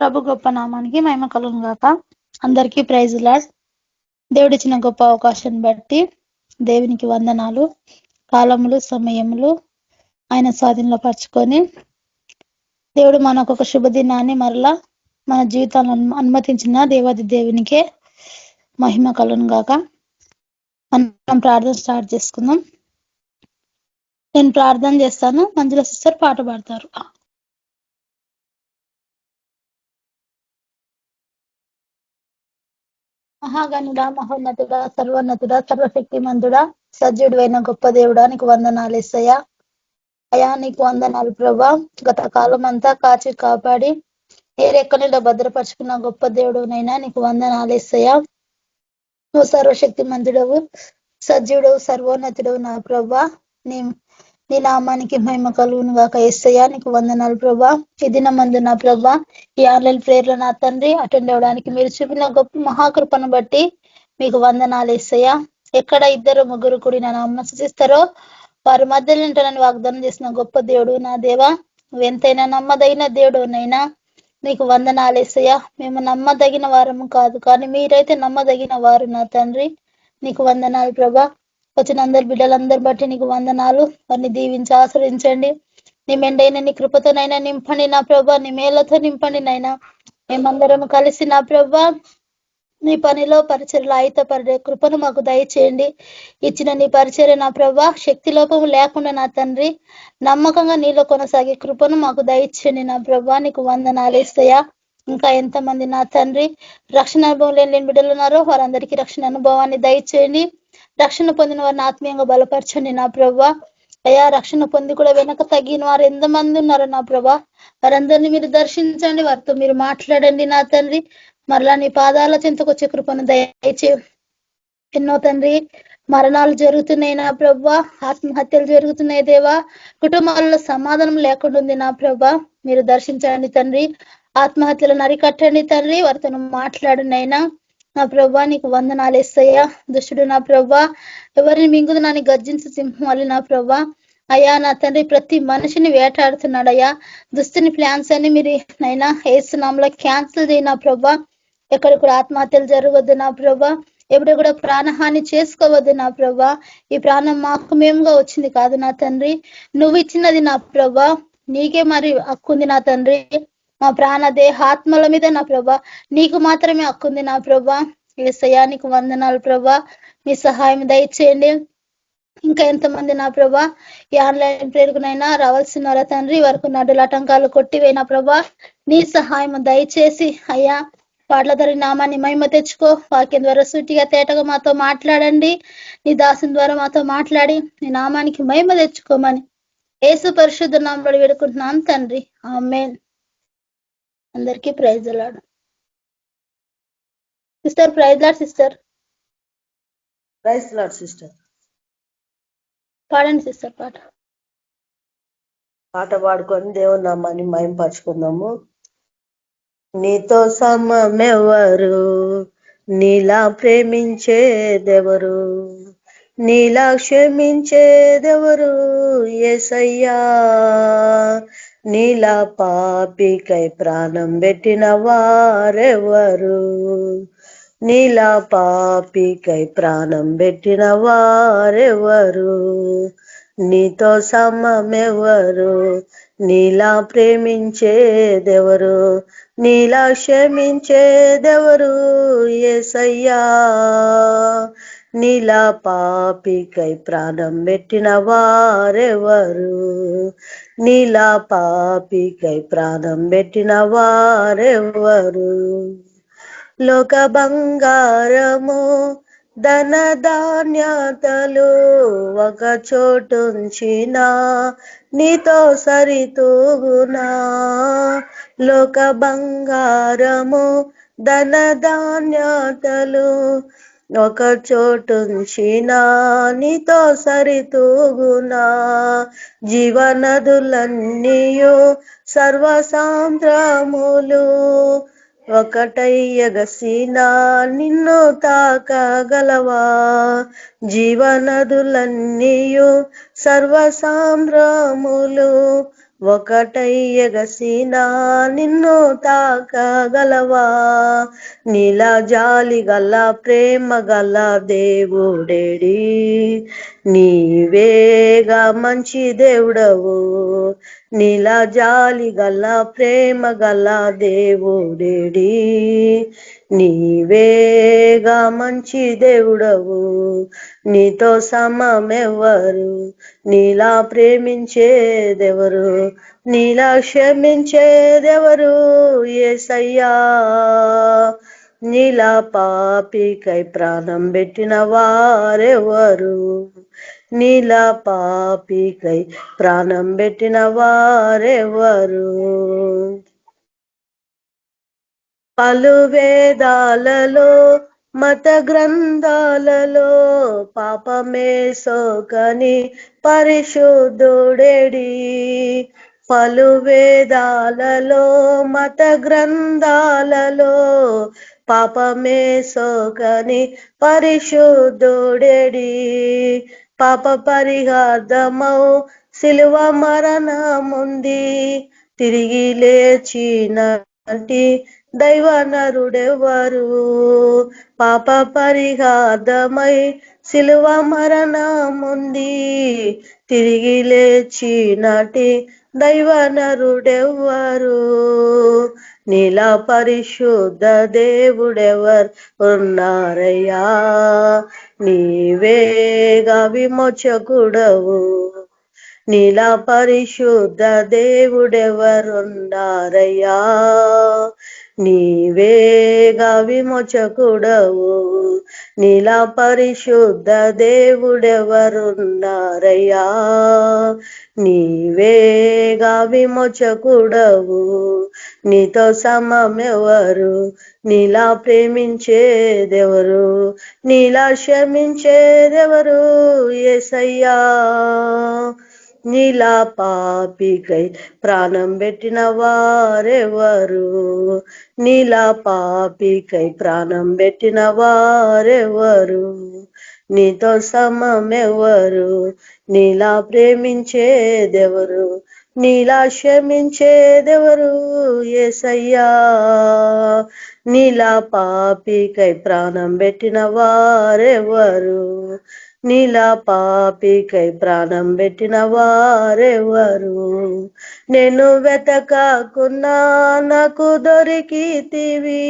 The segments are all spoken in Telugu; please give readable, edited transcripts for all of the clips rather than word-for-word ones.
ప్రభు గొప్ప నామానికి మహిమ కలుగును గాక. అందరికీ ప్రైజ్ లార్డ్. దేవుడిచ్చిన గొప్ప అవకాశాన్ని బట్టి దేవునికి వందనాలు. కాలములు సమయములు ఆయన స్వాధీనంలో పరుచుకొని దేవుడు మనకు ఒక శుభదినాన్ని మరలా మన జీవితాలను అనుమతించిన దేవాది దేవునికే మహిమ కలుగును గాక. మనం ప్రార్థన స్టార్ట్ చేసుకుందాం. నేను ప్రార్థన చేస్తాను, మంజుల సిస్టర్ పాట పాడతారు. మహాగణుడా, మహోన్నతుడా, సర్వోన్నతుడా, సర్వశక్తిమంతుడా, సజ్జుడువైన గొప్ప దేవుడా, నీకు వందనాలు యేసయ్యా. అయా నీకు వందనాలు ప్రభా. గత కాలం అంతా కాచి కాపాడి ఏ రెక్కనిలో భద్రపరుచుకున్న గొప్ప దేవుడునైనా నీకు వందనాలు యేసయ్యా. నువ్వు సర్వశక్తిమంతుడవు, సజ్జుడవు, సర్వోన్నతుడవు నా ప్రభా. నీ నామానికి మహిమ కలుగును గాక యేసయ్యా. నీకు వందనాలు ప్రభా. ఈ దినమందు నా ప్రభా, ఈ ఆన్లైన్ ప్రేయర్లో నా తండ్రి అటెండ్ అవ్వడానికి మీరు చూపిన గొప్ప మహాకృపను బట్టి మీకు వందనాలు యేసయ్యా. ఎక్కడ 2-3 కూడి నా నామమున సూచిస్తారో వారి మధ్యలో ఉంటానని వాగ్దానం చేసిన గొప్ప దేవుడు నా దేవా. నువ్వు ఎంతైనా నమ్మదగిన దేవుడునైనా నీకు వందనాలు యేసయ్యా. మేము నమ్మదగిన వారము కాదు, కానీ మీరైతే నమ్మదగిన వారు నా తండ్రి. నీకు వందనాలు ప్రభా. వచ్చిన అందరు బిడ్డలందరి బట్టి నీకు వందనాలు. వారిని దీవించి ఆశ్రయించండి. నీ మెండైన నీ కృపతోనైనా నింపండి నా ప్రభా. నీ మేళ్లతో నింపండి నైనా. మేమందరం కలిసి నా ప్రభా నీ పనిలో పరిచర్యలు ఆయుధపడే కృపను మాకు దయచేయండి. ఇచ్చిన నీ పరిచర్య నా ప్రభా శక్తి లోపము లేకుండా నా తండ్రి నమ్మకంగా నీలో కొనసాగే కృపను మాకు దయచేయండి నా ప్రభా. నీకు వందనాలు యేసయ్యా. ఇంకా ఎంతమంది నా తండ్రి రక్షణ అనుభవం లేని బిడ్డలు ఉన్నారో వారందరికీ రక్షణ అనుభవాన్ని దయచేయండి. రక్షణ పొందిన వారిని ఆత్మీయంగా బలపరచండి నా ప్రభా. అయా రక్షణ పొంది కూడా వెనక తగ్గిన వారు ఎంతమంది ఉన్నారో నా ప్రభా, వారందరినీ మీరు దర్శించండి, వారితో మీరు మాట్లాడండి నా తండ్రి. మరలా నీ పాదాల చెంతకొచ్చే కృపను దయచే. ఎన్నో తండ్రి మరణాలు జరుగుతున్నాయి నా ప్రభా, ఆత్మహత్యలు జరుగుతున్నాయి దేవా, కుటుంబాలలో సమాధానం లేకుండా ఉంది నా ప్రభా. మీరు దర్శించండి తండ్రి, ఆత్మహత్యలను అరికట్టండి తండ్రి, వారితో మాట్లాడండి నా ప్రభా. నీకు వందనాలు యేసయ్యా. దుష్టుడు నా ప్రభా ఎవరిని మింగుదునని గర్జించు సింహాలి నా ప్రభా. అయ్యా నా తండ్రి ప్రతి మనిషిని వేటాడుతున్నాడు అయ్యా. దుస్తుని ప్లాన్స్ అని మీరు నైనా ఏసునామములో క్యాన్సిల్ చేయనా ప్రభా. ఎక్కడ కూడా ఆత్మహత్యలు జరగవద్దు నా ప్రభా. ఎప్పుడు కూడా ప్రాణహాని చేసుకోవద్దు నా ప్రభా. ఈ ప్రాణం మాకు మేముగా వచ్చింది కాదు నా తండ్రి, నువ్వు ఇచ్చినది నా ప్రభా. నీకే మరి హక్కుంది నా తండ్రి. మా ప్రాణ దేహాత్మల మీద నా ప్రభా నీకు మాత్రమే హక్కుంది నా ప్రభా. యేసయ్యా నీకు వందనాలు ప్రభా. మీ సహాయం దయచేయండి. ఇంకా ఎంతమంది నా ప్రభా ఈ ఆన్లైన్ ప్రేరుకునైనా రావాల్సిన వారా తండ్రి, వరకు నడుల ఆటంకాలు కొట్టివేనా ప్రభా. నీ సహాయం దయచేసి అయ్యా పాటల ధరి నామాన్ని మహిమ తెచ్చుకో. వాక్యం ద్వారా సూటిగా తేటగా మాతో మాట్లాడండి. నీ దాసుని ద్వారా మాతో మాట్లాడి నీ నామానికి మహిమ తెచ్చుకోమని యేసు పరిశుద్ధ నామములో వేడుకుంటున్నాను తండ్రి, ఆమేన్. అందరికీ praise Lord. Sister praise Lord. Sister praise Lord. Sister పాడండి సిస్టర్. పాట పాడుకొని దేవుని నామాన్ని మహిమపరుచుకుందాము. నీతో సమమెవరు, నీలా ప్రేమించేదెవరు, నీలా క్షమించేదెవరు యేసయ్యా. నీలా పాపికై ప్రాణం పెట్టిన వారెవరు, నీలా పాపికై ప్రాణం పెట్టిన వారెవరు, నీతో సమమెవరు, నీలా ప్రేమించేదెవరు, నీలా క్షమించేదెవరు యేసయ్యా. నీలా పాపికై ప్రాణం పెట్టిన వారెవరు, నీలా పాపికై ప్రాణం పెట్టిన వారెవరు. లోక బంగారము ధన ధాన్యతలు ఒక చోటుంచిన నీతో సరితూగునా. లోక బంగారము ధన ధాన్యతలు ఒక చోటుంచిన నీతో సరితూగునా. జీవనదులన్నీయు సర్వసాంద్రములు ఒకటయ్యగసినా నిన్ను తాకగలవా. జీవనదులన్నీయు సర్వసాంద్రములు ఒకటై ఎగసినా నిన్ను తాకగలవా? నీలా జాలి గల ప్రేమ గల దేవుడేడి, నీవేగా మంచి దేవుడవు. నీలా జాలి గల ప్రేమ గల దేవుడేడి, నీవేగా మంచి దేవుడవు. నీతో సమమెవరు, నీలా ప్రేమించేదెవరు, నీలా క్షమించేదెవరు యేసయ్యా? నీలా పాపికై ప్రాణం పెట్టిన వారెవరు, నీలా పాపికై ప్రాణం పెట్టిన వారెవరు? పలు వేదాలలో మత గ్రంథాలలో పాపమే సోకని పరిశుద్ధుడేడి, పలు వేదాలలో మత గ్రంథాలలో పాపమే సోకని పరిశుద్ధుడేడి, పాప పరిహార్థమౌ సిలువ మరణముంది తిరిగి లేచినటి దైవ నరుడెవరు? పాప పరిహార్థమై సిలువ మరణముంది తిరిగి లేచినటి దైవ నరుడెవరు? నీలా పరిశుద్ధ దేవుడెవరు ఉన్నారయ్యా? నీవేగా విమోచకుడవు. నీలా పరిశుద్ధ దేవుడెవరున్నారయ్యా? నీవేగా విమోచకుడవు. నీలా పరిశుద్ధ దేవుడెవరున్నారయ్యా? నీవేగా విమోచకుడవు. నీతో సమమెవరు, నీలా ప్రేమించేదెవరు, నీలా క్షమించేదెవరు యేసయ్యా? నీలా పాపికై ప్రాణం పెట్టిన వారెవరు, నీలా పాపికై ప్రాణం పెట్టిన వారెవరు? నీతో సమమెవరు, నీలా ప్రేమించేదెవరు, నీలా క్షమించేదెవరు యేసయ్యా? నీలా పాపికై ప్రాణం పెట్టిన వారెవరు, నీలా పాపికై ప్రాణం పెట్టిన వారెవరు? నేను వెతకకున్నా నాకు దొరికితివి,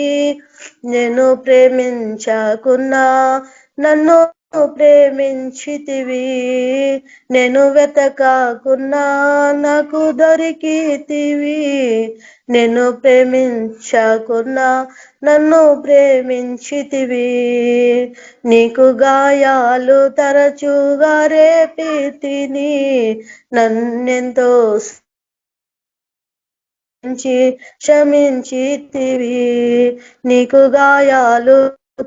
నేను ప్రేమించకున్నా నన్ను ప్రేమించితివి. నేను వెతకకున్నా నాకు దొరికితివి, నేను ప్రేమించకున్నా నన్ను ప్రేమించితివి. నీకు గాయాలు తరచుగా రేపితిని, నన్నెంతో క్షమించితివి. నీకు గాయాలు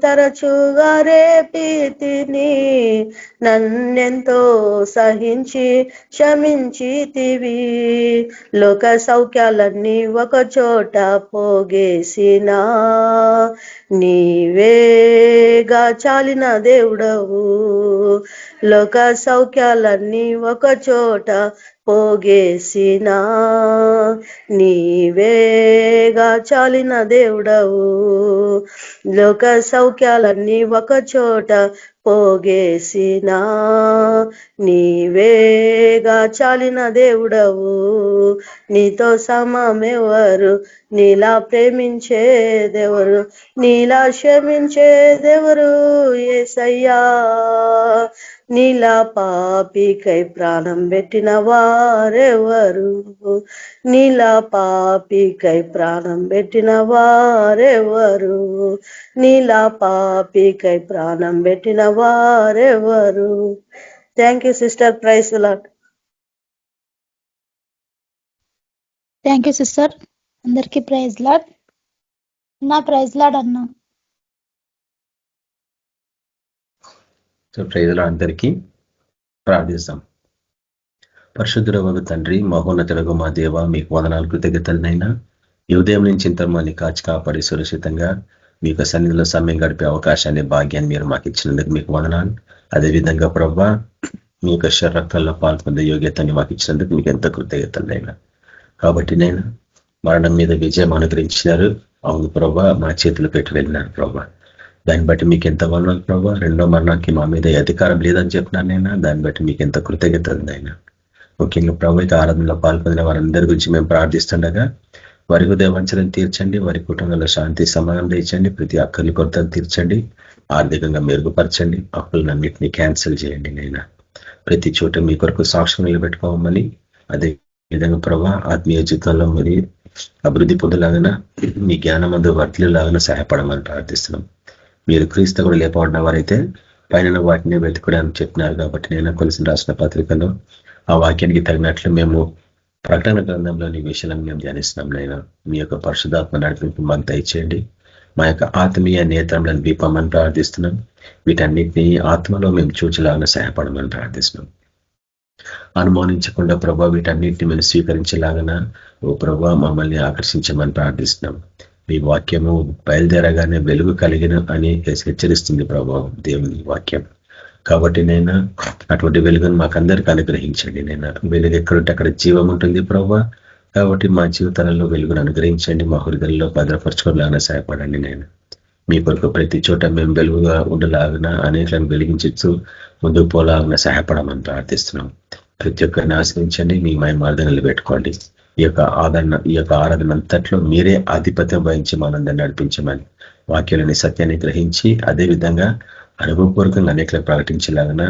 తరచుగా రేపితిని, నన్నెంతో సహించి క్షమించితివి. లోక సౌఖ్యాలన్నీ ఒక చోట పోగేసినా, నీవేగా చాలిన దేవుడవు. లోక సౌఖ్యాలన్నీ ఒక చోట పోగేసినా, నీవేగా చాలిన దేవుడవు. లోక సౌఖ్యాలన్నీ ఒక చోట పోగేసినా, నీవేగా చాలిన దేవుడవు. నీతో సమమెవరు, నీలా ప్రేమించేదెవరు, నీలా క్షమించేదెవరు యేసయ్యా? నీలా పాపికై ప్రాణం పెట్టిన వారెవరు, నీలా పాపికై ప్రాణం పెట్టిన వారెవరు? నీలా పాపికై ప్రాణం పెట్టిన వారెవరు? Thank you sister. Praise the Lord. Thank you sister. అందరికీ ప్రైజ్ లార్డ్. నా ప్రైజ్ లార్డ్ అన్నా. ప్రైజ్ లార్డ్ అందరికీ. ప్రార్థిస్తాం. పరిశుద్ధుడవగు తండ్రి, మహోన్నతుడగు మా దేవ, మీకు వందనాలు కృతజ్ఞతలనైనా. ఈ ఉదయం నుంచి ఇంతమంది కాచి కాపాడి సురక్షితంగా మీ యొక్క సన్నిధిలో సమయం గడిపే అవకాశాన్ని, భాగ్యాన్ని మీరు మాకు ఇచ్చినందుకు మీకు వందనాలు. అదేవిధంగా ప్రభా, మీ యొక్క రక్తంలో పాల్పొందే యోగ్యతని మాకు ఇచ్చినందుకు మీకు ఎంత కృతజ్ఞతలైనా. కాబట్టి నేను మరణం మీద విజయం అనుగ్రహించినారు. అవును ప్రభా, మా చేతులు పెట్టి వెళ్ళినారు ప్రభా. దాన్ని బట్టి మీకు ఎంత వందనాలు ప్రభా. రెండో మరణానికి మా మీద అధికారం లేదని చెప్పినాను నేను. దాన్ని బట్టి మీకు ఎంత కృతజ్ఞత ఉంది ఆయన. ముఖ్యంగా ప్రభు అయితే ఆరాధనలో పాల్పొందిన వారందరి గురించి మేము ప్రార్థిస్తుండగా వారి హృదయ వంచనను తీర్చండి, వారి కుటుంబంలో శాంతి సమాధానం తెచ్చండి, ప్రతి అక్కర్ని కొరతను తీర్చండి, ఆర్థికంగా మెరుగుపరచండి, అప్పులన్నింటినీ క్యాన్సిల్ చేయండి. నైనా ప్రతి చోట మీ కొరకు సాక్ష్యం నిలబెట్టుకోమని, అదే విధంగా ప్రభా ఆత్మీయ జీవితంలో మరి అభివృద్ధి పొందలాగా మీ జ్ఞానమందు వర్తిలాగా సహాయపడమని ప్రార్థిస్తున్నాం. మీరు క్రీస్తు కూడా లేపబడిన వారైతే పైన వాటిని వెతుకోవడానికి చెప్పినారు. కాబట్టి నేను కొలిసిన రాసిన పత్రికలో ఆ వాక్యానికి తగినట్లు మేము ప్రకటన గ్రంథంలోని విషయాలను మేము ధ్యానిస్తున్నాం. నైనా మీ యొక్క పరిశుధాత్మ నడిపింపు మాకు దయచేయండి. మా యొక్క ఆత్మీయ నేత్రంలను దీపమని ప్రార్థిస్తున్నాం. వీటన్నిటినీ ఆత్మలో మేము చూచలాగా సహాయపడమని ప్రార్థిస్తున్నాం. అనుమానించకుండా ప్రభా వీటన్నిటిని మేము స్వీకరించేలాగా ఓ ప్రభా మమ్మల్ని ఆకర్షించమని ప్రార్థిస్తున్నాం. మీ వాక్యము బయలుదేరగానే వెలుగు కలిగిన అని హెచ్చరిస్తుంది ప్రభావం దేవుని వాక్యం. కాబట్టి నైనా అటువంటి వెలుగును మాకందరికి అనుగ్రహించండి. నైనా వెలుగు ఎక్కడుంటే అక్కడ జీవం ఉంటుంది ప్రభా. కాబట్టి మా జీవితాలలో వెలుగును అనుగ్రహించండి, మా హృదయంలో భద్రపరచుకోలాగా సహాయపడండి. నేను మీ కొరకు ప్రతి చోట మేము వెలుగుగా ఉండలాగిన అనేకలను వెలిగించచ్చు ముందుకు పోలాగిన సహాయపడమని ప్రార్థిస్తున్నాం. ప్రతి ఒక్కరిని ఆశ్రయించండి, మీ మహిమార్థనలు పెట్టుకోండి. ఈ యొక్క ఆరాధన అంతట్లో మీరే ఆధిపత్యం వహించి మనందరిని నడిపించమని, వాక్యాలని సత్యాన్ని గ్రహించి అదే విధంగా అనుభవపూర్వకంగా అనేకలకు ప్రకటించేలాగిన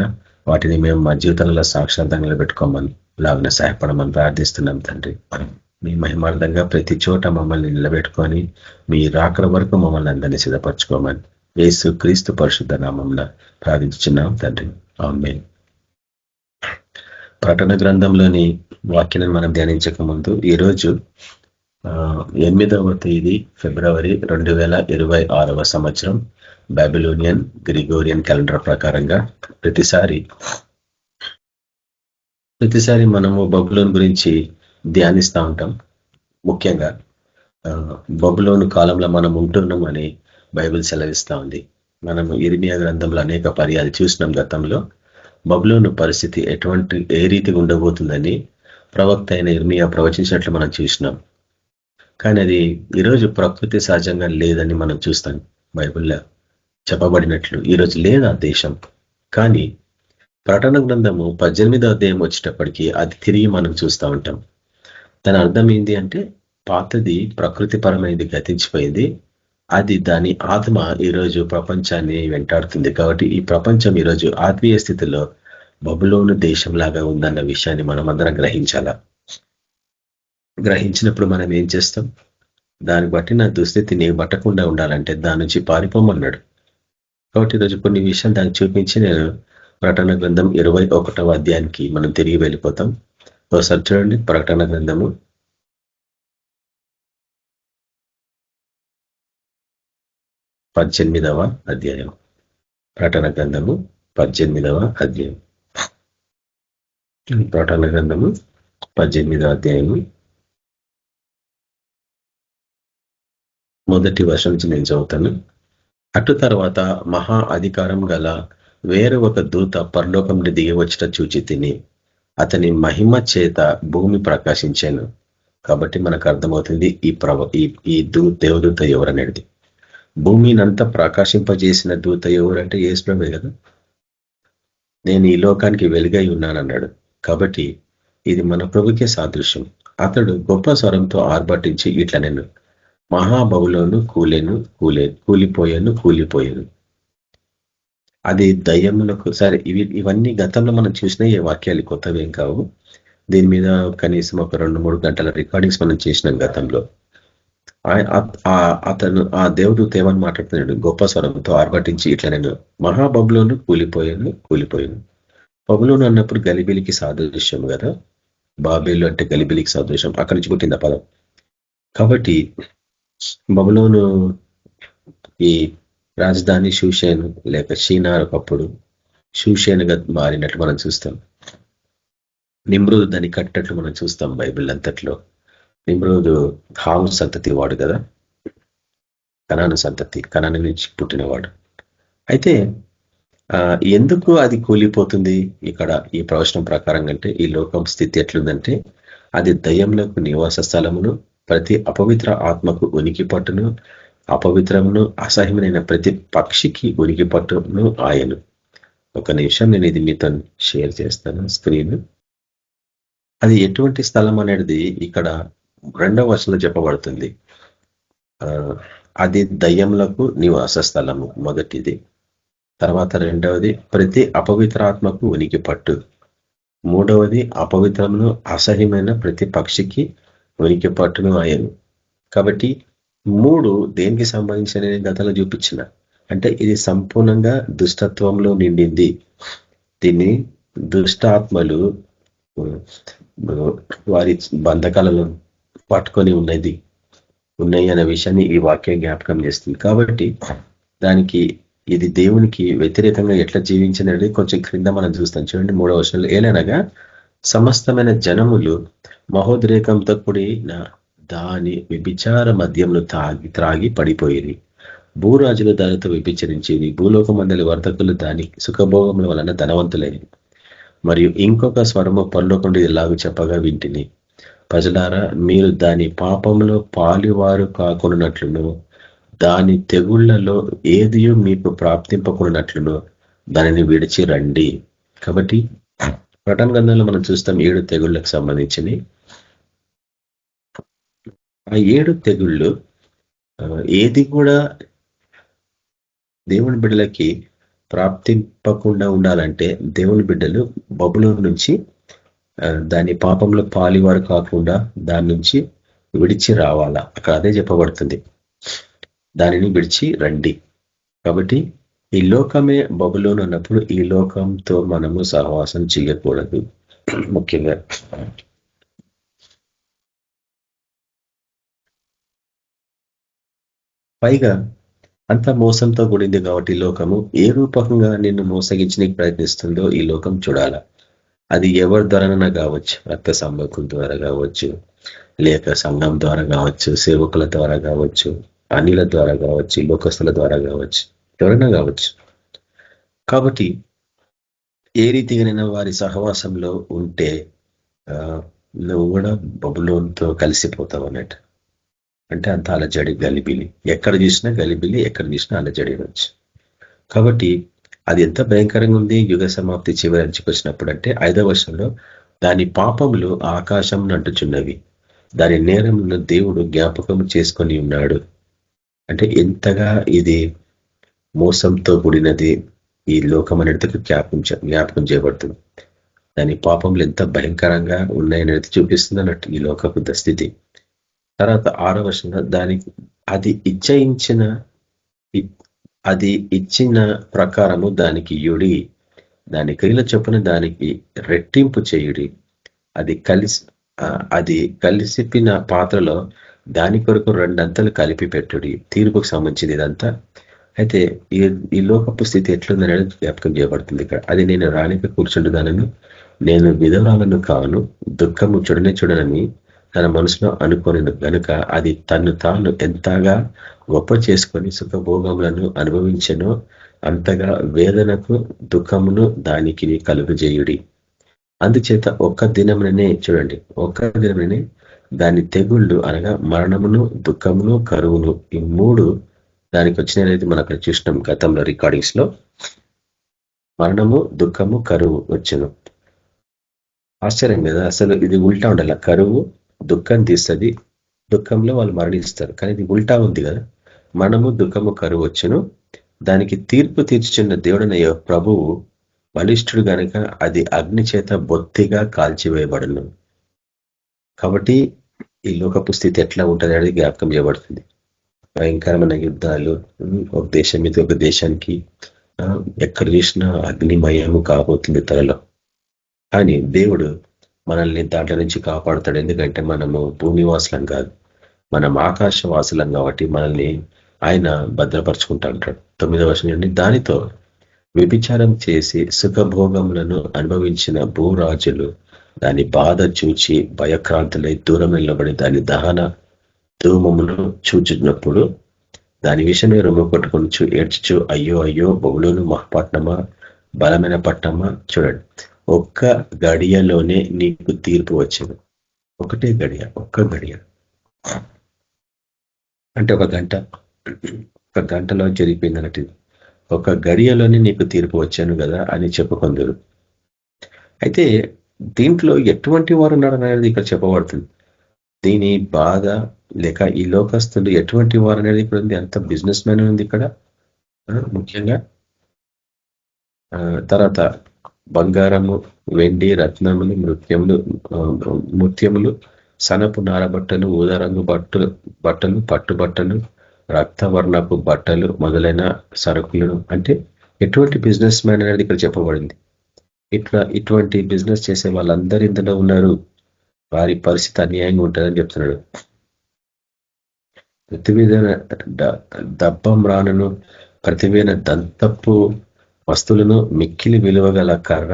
వాటిని మేము మా జీవితంలో సాక్షార్థంగా పెట్టుకోమని లాగిన సహాయపడమని ప్రార్థిస్తున్నాం తండ్రి. మీ మహిమార్థంగా ప్రతి చోట మమ్మల్ని నిలబెట్టుకొని మీ రాకడ వరకు మమ్మల్ని అందరినీ సిద్ధపరచుకోమని యేసు క్రీస్తు పరిశుద్ధ నామమున ప్రార్థించుచున్నాం తండ్రి. ఆమేన్. ప్రకటన గ్రంథంలోని వాక్యాలను మనం ధ్యానించక ముందు ఈరోజు 8వ తేదీ ఫిబ్రవరి 2026 సంవత్సరం బాబిలోనియన్ గ్రిగోరియన్ క్యాలెండర్ ప్రకారంగా ప్రతిసారి మనము బబులోన్ గురించి ధ్యానిస్తూ ఉంటాం. ముఖ్యంగా బబులోను కాలంలో మనం ఉంటున్నాం అని బైబిల్ సెలవిస్తూ ఉంది. మనము ఇర్మియా గ్రంథంలో అనేక పర్యాలు చూసినాం. గతంలో బబులోను పరిస్థితి ఏ రీతిగా ఉండబోతుందని ప్రవక్త అయిన ఇర్మియా ప్రవచించినట్లు మనం చూసినాం. కానీ అది ఈరోజు ప్రకృతి సహజంగా లేదని మనం చూస్తాం. బైబిల్లో చెప్పబడినట్లు ఈరోజు లేదు ఆ దేశం. కానీ ప్రకటన గ్రంథము 18వ అధ్యాయం వచ్చేటప్పటికి అది తిరిగి మనం చూస్తూ ఉంటాం. దాని అర్థం ఏంటి అంటే పాతది ప్రకృతి పరమైనది గతించిపోయింది, అది దాని ఆత్మ ఈరోజు ప్రపంచాన్ని వెంటాడుతుంది. కాబట్టి ఈ ప్రపంచం ఈరోజు ఆత్మీయ స్థితిలో బబులోను దేశంలాగా ఉందన్న విషయాన్ని మనం అందరం గ్రహించాలా. గ్రహించినప్పుడు మనం ఏం చేస్తాం? దాన్ని బట్టి నా దుస్థితి నీకు పట్టకుండా ఉండాలంటే దాని నుంచి పారిపోమన్నాడు. కాబట్టి ఈరోజు కొన్ని విషయాలు దాన్ని చూపించి నేను ప్రకటన గ్రంథం 21వ అధ్యాయానికి మనం తిరిగి వెళ్ళిపోతాం. ఒకసారి చూడండి, ప్రకటన గ్రంథము 18వ అధ్యాయం. ప్రకటన గ్రంథము 18వ అధ్యాయం. ప్రకటన గ్రంథము 18వ అధ్యాయము మొదటి వర్షం నుంచి నేను చదువుతాను. అటు తర్వాత మహా అధికారం గల వేరే ఒక దూత పరలోకం నుండి దిగి వచ్చట చూచి తిని అతని మహిమ చేత భూమి ప్రకాశించాను. కాబట్టి మనకు అర్థమవుతుంది ఈ దేవదూత ఎవరనేది. భూమినంతా ప్రకాశింపజేసిన దూత ఎవరంటే యేసు ప్రభువే కదా. నేను ఈ లోకానికి వెలుగై ఉన్నానన్నాడు. కాబట్టి ఇది మన ప్రభుకే సాదృశ్యం. అతడు గొప్ప స్వరంతో ఆర్భటించి ఇట్లా నేను మహాబబులోను కూలిపోయాను. అది దయ్యములకు సరే. ఇవన్నీ గతంలో మనం చూసిన ఈ వాక్యాలు కొత్తవేం కావు. దీని మీద కనీసం ఒక 2-3 గంటల రికార్డింగ్స్ మనం చేసినాం గతంలో. అతను ఆ దేవుడు ఏమని మాట్లాడుతున్నాడు? గొప్ప స్వరంతో ఆర్భటించి ఇట్లా నేను మహాబబులోను కూలిపోయాను. బబులోను అన్నప్పుడు గలిబిలికి సాదృశ్యం కదా. బాబేలు అంటే గలిబిలికి సాదృశ్యం, అక్కడి నుంచి పుట్టింది పదం. కాబట్టి బబులోను ఈ రాజధాని షూషేను లేక షీనార్ ఒకప్పుడు షూషేనుగా మారినట్లు మనం చూస్తాం. నిమ్రోదు దాన్ని కట్టినట్లు మనం చూస్తాం బైబిల్ అంతట్లో. నిమ్రోదు హాము సంతతి వాడు కదా, కనాను సంతతి, కనాను నుంచి పుట్టినవాడు. అయితే ఎందుకు అది కూలిపోతుంది ఇక్కడ ఈ ప్రవచనం ప్రకారం? అంటే ఈ లోకం స్థితి ఎట్లుందంటే అది దయ్యములకు నివాస స్థలమును, ప్రతి అపవిత్ర ఆత్మకు ఉనికి పట్టును, అపవిత్రమును అసహ్యమైన ప్రతి పక్షికి ఉనికి పట్టును ఆయను. ఒక నిమిషం నేను ఇది మీతో షేర్ చేస్తాను స్క్రీన్. అది ఎటువంటి స్థలం అనేది ఇక్కడ 2వ వచనంలో చెప్పబడుతుంది. అది దయ్యములకు నివాస స్థలము మొదటిది. తర్వాత 2వది ప్రతి అపవిత్రాత్మకు ఉనికి పట్టు. 3వది అపవిత్రమును అసహ్యమైన ప్రతి పక్షికి ఉనికి పట్టును ఆయను. కాబట్టి 3 దేనికి సంబంధించిన నేను గతంలో చూపించిన, అంటే ఇది సంపూర్ణంగా దుష్టత్వంలో నిండింది. దీన్ని దుష్టాత్మలు వారి బంధకాలలో పట్టుకొని ఉన్నాయి అనే విషయాన్ని ఈ వాక్యం జ్ఞాపకం చేస్తుంది. కాబట్టి దానికి ఇది దేవునికి వ్యతిరేకంగా ఎట్లా జీవించినది కొంచెం క్రింద మనం చూస్తాం. చూడండి 3వ వచనంలో, ఏలనగా సమస్తమైన జనములు మహోద్రేకంతో కూడిన దాని వ్యభిచార మద్యమును త్రాగి పడిపోయేది. భూరాజులు దానితో వ్యభిచరించేది. భూలోకమందలి వర్తకులు దాని సుఖభోగముల వలన ధనవంతులైనది. మరియు ఇంకొక స్వరము పరలోకముండి ఇలాగూ చెప్పగా వింటిని, ప్రజలారా, మీరు దాని పాపంలో పాలువారు కాకున్నట్లును, దాని తెగుళ్లలో ఏదియో మీకు ప్రాప్తింపకున్నట్లును దానిని విడిచి రండి. కాబట్టి ప్రకటన గ్రంథంలో మనం చూస్తాం 7 తెగుళ్లకు సంబంధించి. ఆ 7 తెగుళ్ళు ఏది కూడా దేవుని బిడ్డలకి ప్రాప్తింపకుండా ఉండాలంటే దేవుని బిడ్డలు బబులోను నుంచి దాని పాపంలో పాలివారు కాకుండా దాని నుంచి విడిచి రావాలా. అక్కడ అదే చెప్పబడుతుంది, దానిని విడిచి రండి. కాబట్టి ఈ లోకమే బబులోను అన్నప్పుడు ఈ లోకంతో మనము సహవాసం చేయకూడదు. ముఖ్యంగా పైగా అంత మోసంతో కూడింది కాబట్టి ఈ లోకము ఏ రూపకంగా నిన్ను మోసగించడానికి ప్రయత్నిస్తుందో ఈ లోకం చూడాల. అది ఎవరి ద్వారానైనా కావచ్చు, రక్త సంబంధం ద్వారా కావచ్చు, లేక సంఘం ద్వారా కావచ్చు, సేవకుల ద్వారా కావచ్చు, అన్యుల ద్వారా కావచ్చు, లోకస్తుల ద్వారా కావచ్చు, ఎవరైనా కావచ్చు. కాబట్టి ఏ రీతిగానైనా వారి సహవాసంలో ఉంటే నువ్వు కూడా బబులోన్తో కలిసిపోతావు అన్నట్టు. అంటే అంత అలజడి, గలిబిలి, ఎక్కడ చూసినా గలిబిలి, ఎక్కడ చూసినా అలజడి వచ్చు. కాబట్టి అది ఎంత భయంకరంగా ఉంది. యుగ సమాప్తి చివరి అంచుకు వచ్చినప్పుడు అంటే 5వ వర్షంలో దాని పాపములు ఆకాశం అంటుచున్నవి, దాని నేరములను దేవుడు జ్ఞాపకం చేసుకొని ఉన్నాడు. అంటే ఎంతగా ఇది మోసంతో కూడినది ఈ లోకం అనేది జ్ఞాపకం చేయబడుతుంది. దాని పాపములు ఎంత భయంకరంగా ఉన్నాయనేది చూపిస్తుంది అన్నట్టు ఈ లోకపు స్థితి. తర్వాత 6వ వర్షంలో అది ఇచ్చిన ప్రకారము దానికి యుడి, దాని క్రియల చొప్పున దానికి రెట్టింపు చేయుడి. అది కలిసిపిన పాత్రలో దాని కొరకు 2 అంతలు కలిపి పెట్టుడి. తీర్పుకు సంబంధించింది ఇదంతా. అయితే ఈ లోకపు స్థితి ఎట్లుందనేది జ్ఞాపకం చేయబడుతుంది ఇక్కడ. అది నేను రాణికి కూర్చుంటున్నానని, నేను విధవరాలను కాను, దుఃఖము చూడనని తన మనసులో అనుకోని గనుక అది తను తాను ఎంతగా గొప్ప చేసుకొని సుఖభోగములను అనుభవించెనో అంతగా వేదనకు దుఃఖమును దానికి కలుగజేయుడి. అందుచేత ఒక్క దినముననే దాని తెగుళ్ళు అనగా మరణమును, దుఃఖమును, కరువును, ఈ 3 దానికి వచ్చినది మనం అక్కడ చూసినాం గతంలో రికార్డింగ్స్ లో. మరణము, దుఃఖము, కరువు వచ్చును. ఆశ్చర్యం కదా, అసలు ఇది ఉల్టా ఉండాల. కరువు దుఃఖం తీస్తుంది, దుఃఖంలో వాళ్ళు మరణిస్తారు. కానీ ఇది ఉల్టా ఉంది కదా, మరణము, దుఃఖము, కరువు వచ్చును. దానికి తీర్పు తీర్చుచున్న దేవుడనయ్యో ప్రభువు బలిష్ఠుడు గనుక అది అగ్ని చేత బొత్తిగా కాల్చివేయబడును. కాబట్టి ఈ లోకపు స్థితి ఎట్లా ఉంటుంది అనేది జ్ఞాపకం చేయబడుతుంది. భయంకరమైన యుద్ధాలు, ఒక దేశం మీద ఒక దేశానికి ఎక్కడ చూసినా అగ్నిమయము కాబోతుంది త్వరలో. కానీ దేవుడు మనల్ని దాంట్లో నుంచి కాపాడుతాడు. ఎందుకంటే మనము భూమివాసులం కాదు, మనం ఆకాశవాసులం. కాబట్టి మనల్ని ఆయన భద్రపరుచుకుంటా ఉంటాడు. 9వ వర్షం నుండి, దానితో వ్యభిచారం చేసి సుఖభోగములను అనుభవించిన భూరాజులు దాని బాధ చూచి భయక్రాంతులై దూరం వెళ్ళబడి దాని దహన ధూమమును చూచినప్పుడు దాని విషయమే రొమ్ము కొట్టుకొనుచు ఏడ్చుచు, అయ్యో అయ్యో బబులోను మహాపట్నమా, బలమైన పట్టణమా. చూడండి, ఒక్క గడియలోనే నీకు తీర్పు వచ్చింది. ఒకటే గడియ, ఒక్క గడియ అంటే ఒక గంటలో జరిగిపోయింది అన్నట్టు. ఒక గడియలోనే నీకు తీర్పు వచ్చాను కదా అని చెప్పుకుందరు. అయితే దీంట్లో ఎటువంటి వారు ఉన్నారు అనేది ఇక్కడ చెప్పబడుతుంది. దీని బాధ లేక ఈ లోకస్తులు ఎటువంటి వారు అనేది ఇక్కడ ఉంది. అంత బిజినెస్ మ్యాన్ ఉంది ఇక్కడ ముఖ్యంగా. తర్వాత బంగారము, వెండి, రత్నములు, ముత్యములు, సనపు నారబట్టలు, ఊదరంగు బట్టలు, పట్టుబట్టలు, రక్తవర్ణపు బట్టలు మొదలైన సరుకులను, అంటే ఎటువంటి బిజినెస్ మ్యాన్ అనేది ఇక్కడ చెప్పబడింది. ఇటువంటి బిజినెస్ చేసే వాళ్ళందరూ ఇందులో ఉన్నారు. వారి పరిస్థితి అన్యాయంగా ఉంటుందని చెప్తున్నాడు. ప్రతివేదన దబ్బం రానును, ప్రతివేదన దంతపు వస్తువులను, మిక్కిలి విలువగల కర్ర,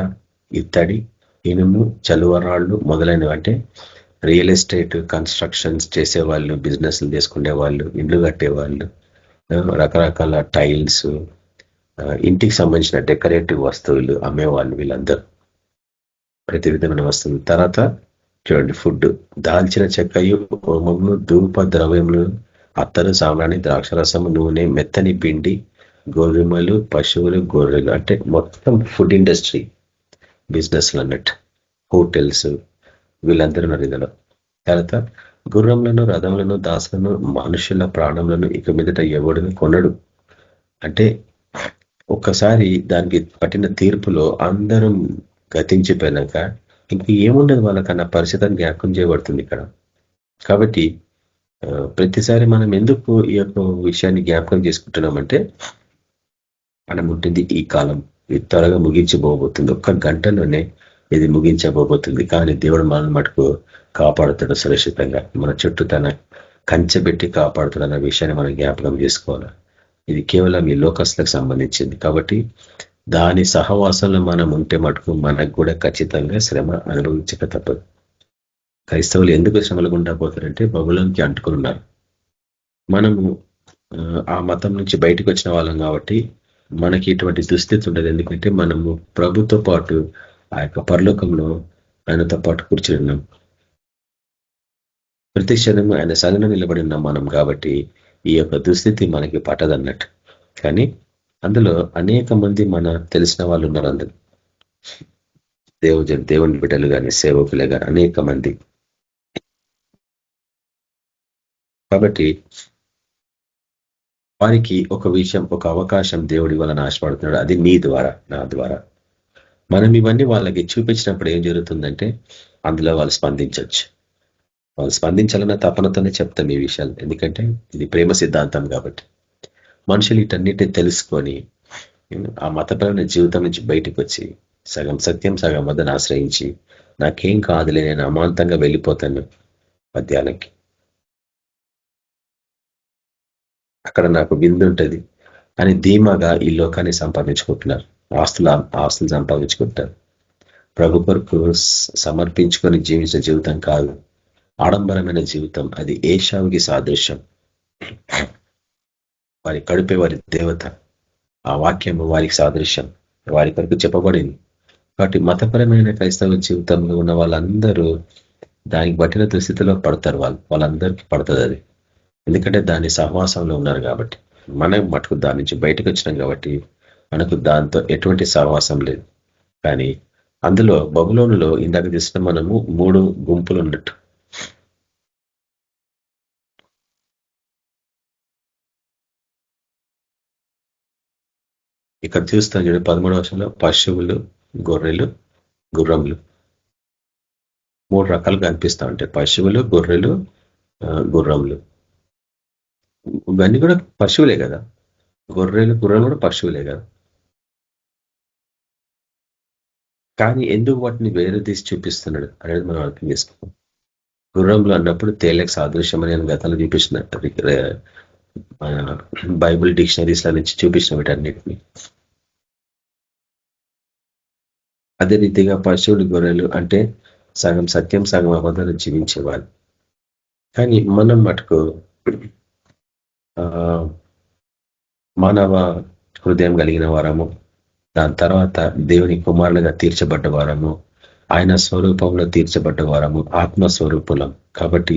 ఇత్తడి, ఇనుము, చలువరాళ్ళు మొదలైనవి. అంటే రియల్ ఎస్టేట్, కన్స్ట్రక్షన్స్ చేసేవాళ్ళు, బిజినెస్లు చేసుకునే వాళ్ళు, ఇండ్లు కట్టేవాళ్ళు, రకరకాల టైల్స్, ఇంటికి సంబంధించిన డెకరేటివ్ వస్తువులు అమ్మేవాళ్ళు, వీళ్ళందరూ ప్రతి విధమైన వస్తువులు. తర్వాత చూడండి, ఫుడ్, దాల్చిన చెక్కయు, హోమములు, ధూప ద్రవ్యములు, అత్తరు, సాంబ్రాణి, ద్రాక్షరసము, నూనె, మెత్తని పిండి, గోధుమలు, పశువులు, గొర్రెలు, అంటే మొత్తం ఫుడ్ ఇండస్ట్రీ బిజినెస్లు అన్నట్టు. హోటల్స్, వీళ్ళందరూ ఉన్నారు ఇందులో. తర్వాత గుర్రములను, రథములను, దాసులను, మనుషుల ప్రాణములను ఇక మీదట ఎవడును కొనడు. అంటే ఒక్కసారి దానికి పట్టిన తీర్పులో అందరం గతించిపోయినాక ఇంక ఏముండదు వాళ్ళకన్నా పరిస్థితిని జ్ఞాపకం చేయబడుతుంది ఇక్కడ. కాబట్టి ప్రతిసారి మనం ఎందుకు ఈ యొక్క విషయాన్ని జ్ఞాపకం చేసుకుంటున్నామంటే, మనం ఉంటుంది ఈ కాలం, ఇది త్వరగా ముగించబోబోతుంది. ఒక్క గంటలోనే ఇది ముగించబోబోతుంది. కానీ దేవుడు మనల్ని మటుకు కాపాడుతాడు సురక్షితంగా. మన చుట్టూ తన కంచె పెట్టి కాపాడుతాడు అన్న విషయాన్ని మనం జ్ఞాపకం చేసుకోవాలి. ఇది కేవలం ఈ లోకస్తులకు సంబంధించింది. కాబట్టి దాని సహవాసంలో మనం ఉంటే మటుకు మనకు కూడా ఖచ్చితంగా శ్రమ అనుభవించక తప్పదు. క్రైస్తవులు ఎందుకు శ్రమలు గుండా పోతారంటే బబులోనికి అంటుకుని ఉన్నారు. మనము ఆ మతం నుంచి బయటకు వచ్చిన వాళ్ళం కాబట్టి మనకి ఇటువంటి దుస్థితి ఉండదు. ఎందుకంటే మనము ప్రభుతో పాటు ఆ యొక్క పరలోకంలో ఆయనతో పాటు కూర్చుని ఉన్నాం. ప్రతి క్షణము ఆయన సగన నిలబడి ఉన్నాం మనం. కాబట్టి ఈ యొక్క దుస్థితి మనకి పట్టదన్నట్టు. కానీ అందులో అనేక మంది మన తెలిసిన వాళ్ళు ఉన్నారు. అందరూ దేవుని బిడ్డలు కానీ, సేవకులే కానీ అనేక మంది. కాబట్టి వారికి ఒక విషయం, ఒక అవకాశం దేవుడి వలన ఆశపడుతున్నాడు. అది నీ ద్వారా, నా ద్వారా. మనం ఇవన్నీ వాళ్ళకి చూపించినప్పుడు ఏం జరుగుతుందంటే అందులో వాళ్ళు స్పందించవచ్చు. వాళ్ళు స్పందించాలన్న తపనతోనే చెప్తాం ఈ విషయాలు. ఎందుకంటే ఇది ప్రేమ సిద్ధాంతం కాబట్టి. మనుషులు వీటన్నిటిని తెలుసుకొని ఆ మతపరమైన జీవితం నుంచి బయటకు వచ్చి సగం సత్యం సగం వద్దను ఆశ్రయించి నాకేం కాదులే, నేను అమాంతంగా వెళ్ళిపోతాను మధ్యాహ్నానికి, అక్కడ నాకు విందు ఉంటుంది అని ధీమాగా ఈ లోకాన్ని సంపాదించుకుంటున్నారు. ఆస్తులు సంపాదించుకుంటారు. ప్రభు కొరకు సమర్పించుకొని జీవించిన జీవితం కాదు, ఆడంబరమైన జీవితం. అది ఏషావుకి సాదృశ్యం. వారి కడుపే వారి దేవత. ఆ వాక్యము వారికి సాదృశ్యం, వారి కొరకు చెప్పబడింది. కాబట్టి మతపరమైన క్రైస్తవ జీవితంలో ఉన్న వాళ్ళందరూ దానికి బట్టిన దుస్థితిలో పడతారు. వాళ్ళందరికీ పడుతుంది అది. ఎందుకంటే దాని సహవాసంలో ఉన్నారు కాబట్టి. మనం మటుకు దాని నుంచి బయటకు వచ్చినాం కాబట్టి మనకు దాంతో ఎటువంటి సహవాసం లేదు. కానీ అందులో బబులోనులో ఇందాక చేసిన మనము 3 గుంపులు ఉన్నట్టు. ఇక్కడ చూస్తాం చూడండి 13వ వర్షంలో పశువులు, గొర్రెలు, గుర్రములు 3 రకాలుగా అనిపిస్తూ ఉంటాయి. పశువులు, గొర్రెలు, గుర్రములు. ఇవన్నీ కూడా పశువులే కదా. గుర్రెలు కూడా పశువులే కదా. కానీ ఎందుకు వాటిని వేరే తీసి చూపిస్తున్నాడు అనేది మనం అర్థం చేసుకుంటాం. గుర్రములు అన్నప్పుడు తేలిక సాదృశ్యం అని గతంలో చూపించిన బైబుల్ డిక్షనరీస్ నుంచి చూపించిన వీటన్నిటిని. అదే రీతిగా పశువులు, గొర్రెలు అంటే సగం సత్యం సగం అబద్ధాలు జీవించేవాళ్ళు. కానీ మనం మటుకు మానవ హృదయం కలిగిన వారము, దాని తర్వాత దేవుని కుమారులుగా తీర్చబడ్డ వారము, ఆయన స్వరూపంలో తీర్చబడ్డ వారము, ఆత్మస్వరూపులం. కాబట్టి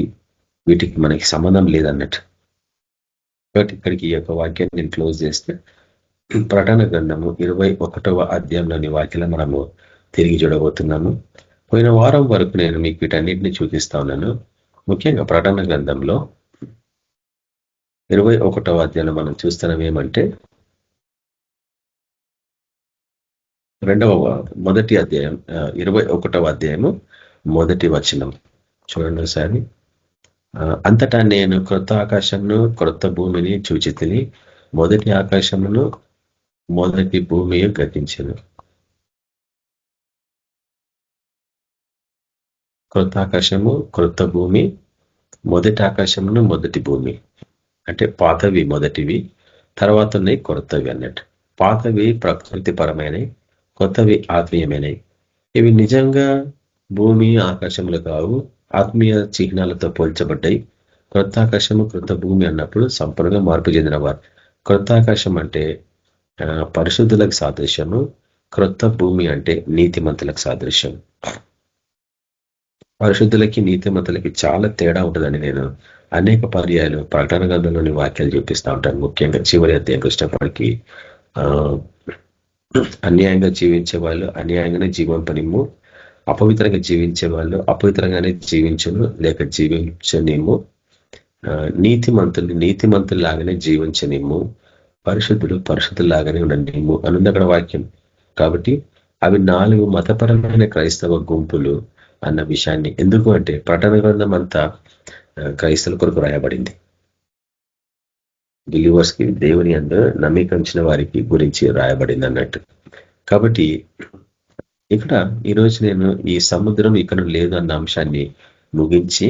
వీటికి మనకి సంబంధం లేదన్నట్టు. కాబట్టి ఇక్కడికి ఈ యొక్క వాక్యాన్ని నేను క్లోజ్ చేస్తే, ప్రకటన గ్రంథము 21వ అధ్యాయంలోని వాక్యాలను మనము తిరిగి చూడబోతున్నాము. పోయిన వారం వరకు నేను మీకు వీటన్నిటిని చూపిస్తా ఉన్నాను. ముఖ్యంగా ప్రకటన గ్రంథంలో 21వ అధ్యాయంలో మనం చూస్తున్నాం ఏమంటే, మొదటి అధ్యాయం 21వ అధ్యాయము మొదటి వచనం చూడండి ఒకసారి. అంతటా నేను క్రొత్త ఆకాశమును క్రొత్త భూమిని చూచితిని, మొదటి ఆకాశమును మొదటి భూమి గతించెను. క్రొత్త ఆకాశము క్రొత్త భూమి, మొదటి ఆకాశమును మొదటి భూమి అంటే పాతవి మొదటివి, తర్వాత ఉన్నాయి కొత్తవి అన్నట్టు. పాతవి ప్రకృతిపరమైనవి, కొత్తవి ఆత్మీయమైనవి. ఇవి నిజంగా భూమి ఆకాశములు కావు, ఆత్మీయ చిహ్నాలతో పోల్చబడ్డాయి. క్రొత్త ఆకాశము క్రొత్త భూమి అన్నప్పుడు సంపూర్ణంగా మార్పు చెందిన వారు. క్రొత్త ఆకాశం అంటే పరిశుద్ధులకు సాదృశ్యము, క్రొత్త భూమి అంటే నీతిమంతులకు సాదృశ్యం. పరిశుద్ధులకి నీతిమంతులకి చాలా తేడా ఉంటుందని నేను అనేక పర్యాయాలు ప్రకటన గ్రంథంలోని వాక్యాలు చూపిస్తూ ఉంటాను. ముఖ్యంగా చివరి అధ్యాయంకి వచ్చినప్పటికీ అన్యాయంగా జీవించే వాళ్ళు అన్యాయంగానే జీవింపనిమ్ము, అపవిత్రంగా జీవించే వాళ్ళు అపవిత్రంగానే జీవించును లేక జీవించనిమ్ము, నీతిమంతుల్లాగానే జీవించనిమ్ము, పరిశుద్ధులు పరిశుద్ధులాగానే ఉండనిమ్ము అనుంది అక్కడ వాక్యం. కాబట్టి అవి 4 మతపరమైన క్రైస్తవ గుంపులు అన్న విషయాన్ని, ఎందుకు అంటే ప్రకటన గ్రంథం అంతా క్రైస్తవుల కొరకు రాయబడింది. బిలీవర్స్ కి, దేవుని యందు నమ్మకంచిన వారికి గురించి రాయబడింది అన్నట్టు. కాబట్టి ఇక్కడ ఈరోజు నేను ఈ సముద్రం ఇక్కడ లేదు అన్న అంశాన్ని ముగించి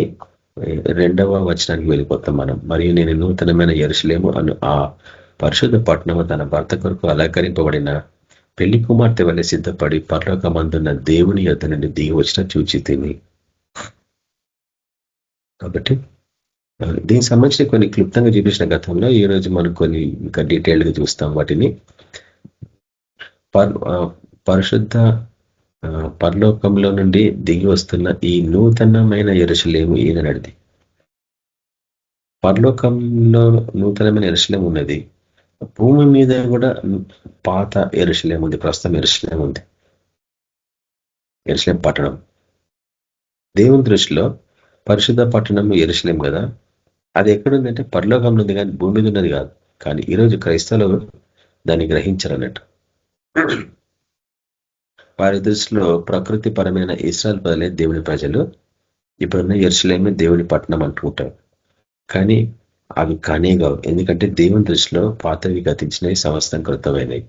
2వ వచనానికి వెళ్ళిపోతాం మనం. మరియు నేను నూతనమైన యెరూషలేము అను ఆ పరిశుద్ధ పట్టణము తన భర్త కొరకు అలంకరింపబడిన పెళ్లి కుమార్తె వలె సిద్ధపడి పరలోకమందున్న దేవుని యొద్ద నుండి దిగి వచ్చిన చూచితిని. కాబట్టి దీనికి సంబంధించిన కొన్ని క్లుప్తంగా చూపించిన గతంలో ఈ రోజు మనం కొన్ని ఇంకా డీటెయిల్డ్ గా చూస్తాం వాటిని. పరిశుద్ధ పరలోకంలో నుండి దిగి వస్తున్న ఈ నూతనమైన యెరూషలేము ఈయనది. పరలోకంలో నూతనమైన యెరూషలేము ఉన్నది, భూమి మీద కూడా పాత యెరూషలేము ఉంది, ప్రస్తుతం యెరూషలేము ఉంది. యెరూషలేం పట్టణం దేవుని దృష్టిలో పరిశుద్ధ పట్టణం యెరూషలేం కదా. అది ఎక్కడుందంటే పరలోకంలో ఉంది కానీ భూమి మీద ఉన్నది కాదు. కానీ ఈరోజు క్రైస్తవులు దాన్ని గ్రహించరు అన్నట్టు. వారి దృష్టిలో ప్రకృతి పరమైన ఇశ్రాయేలు ప్రజలే దేవుని ప్రజలు, ఇప్పుడున్న యెరూషలేమే దేవుని పట్టణం అంటుంటారు. కానీ అవి కానే కావు. ఎందుకంటే దేవుని దృష్టిలో పాతవి గతించినవి, సమస్తం కృతమైనవి.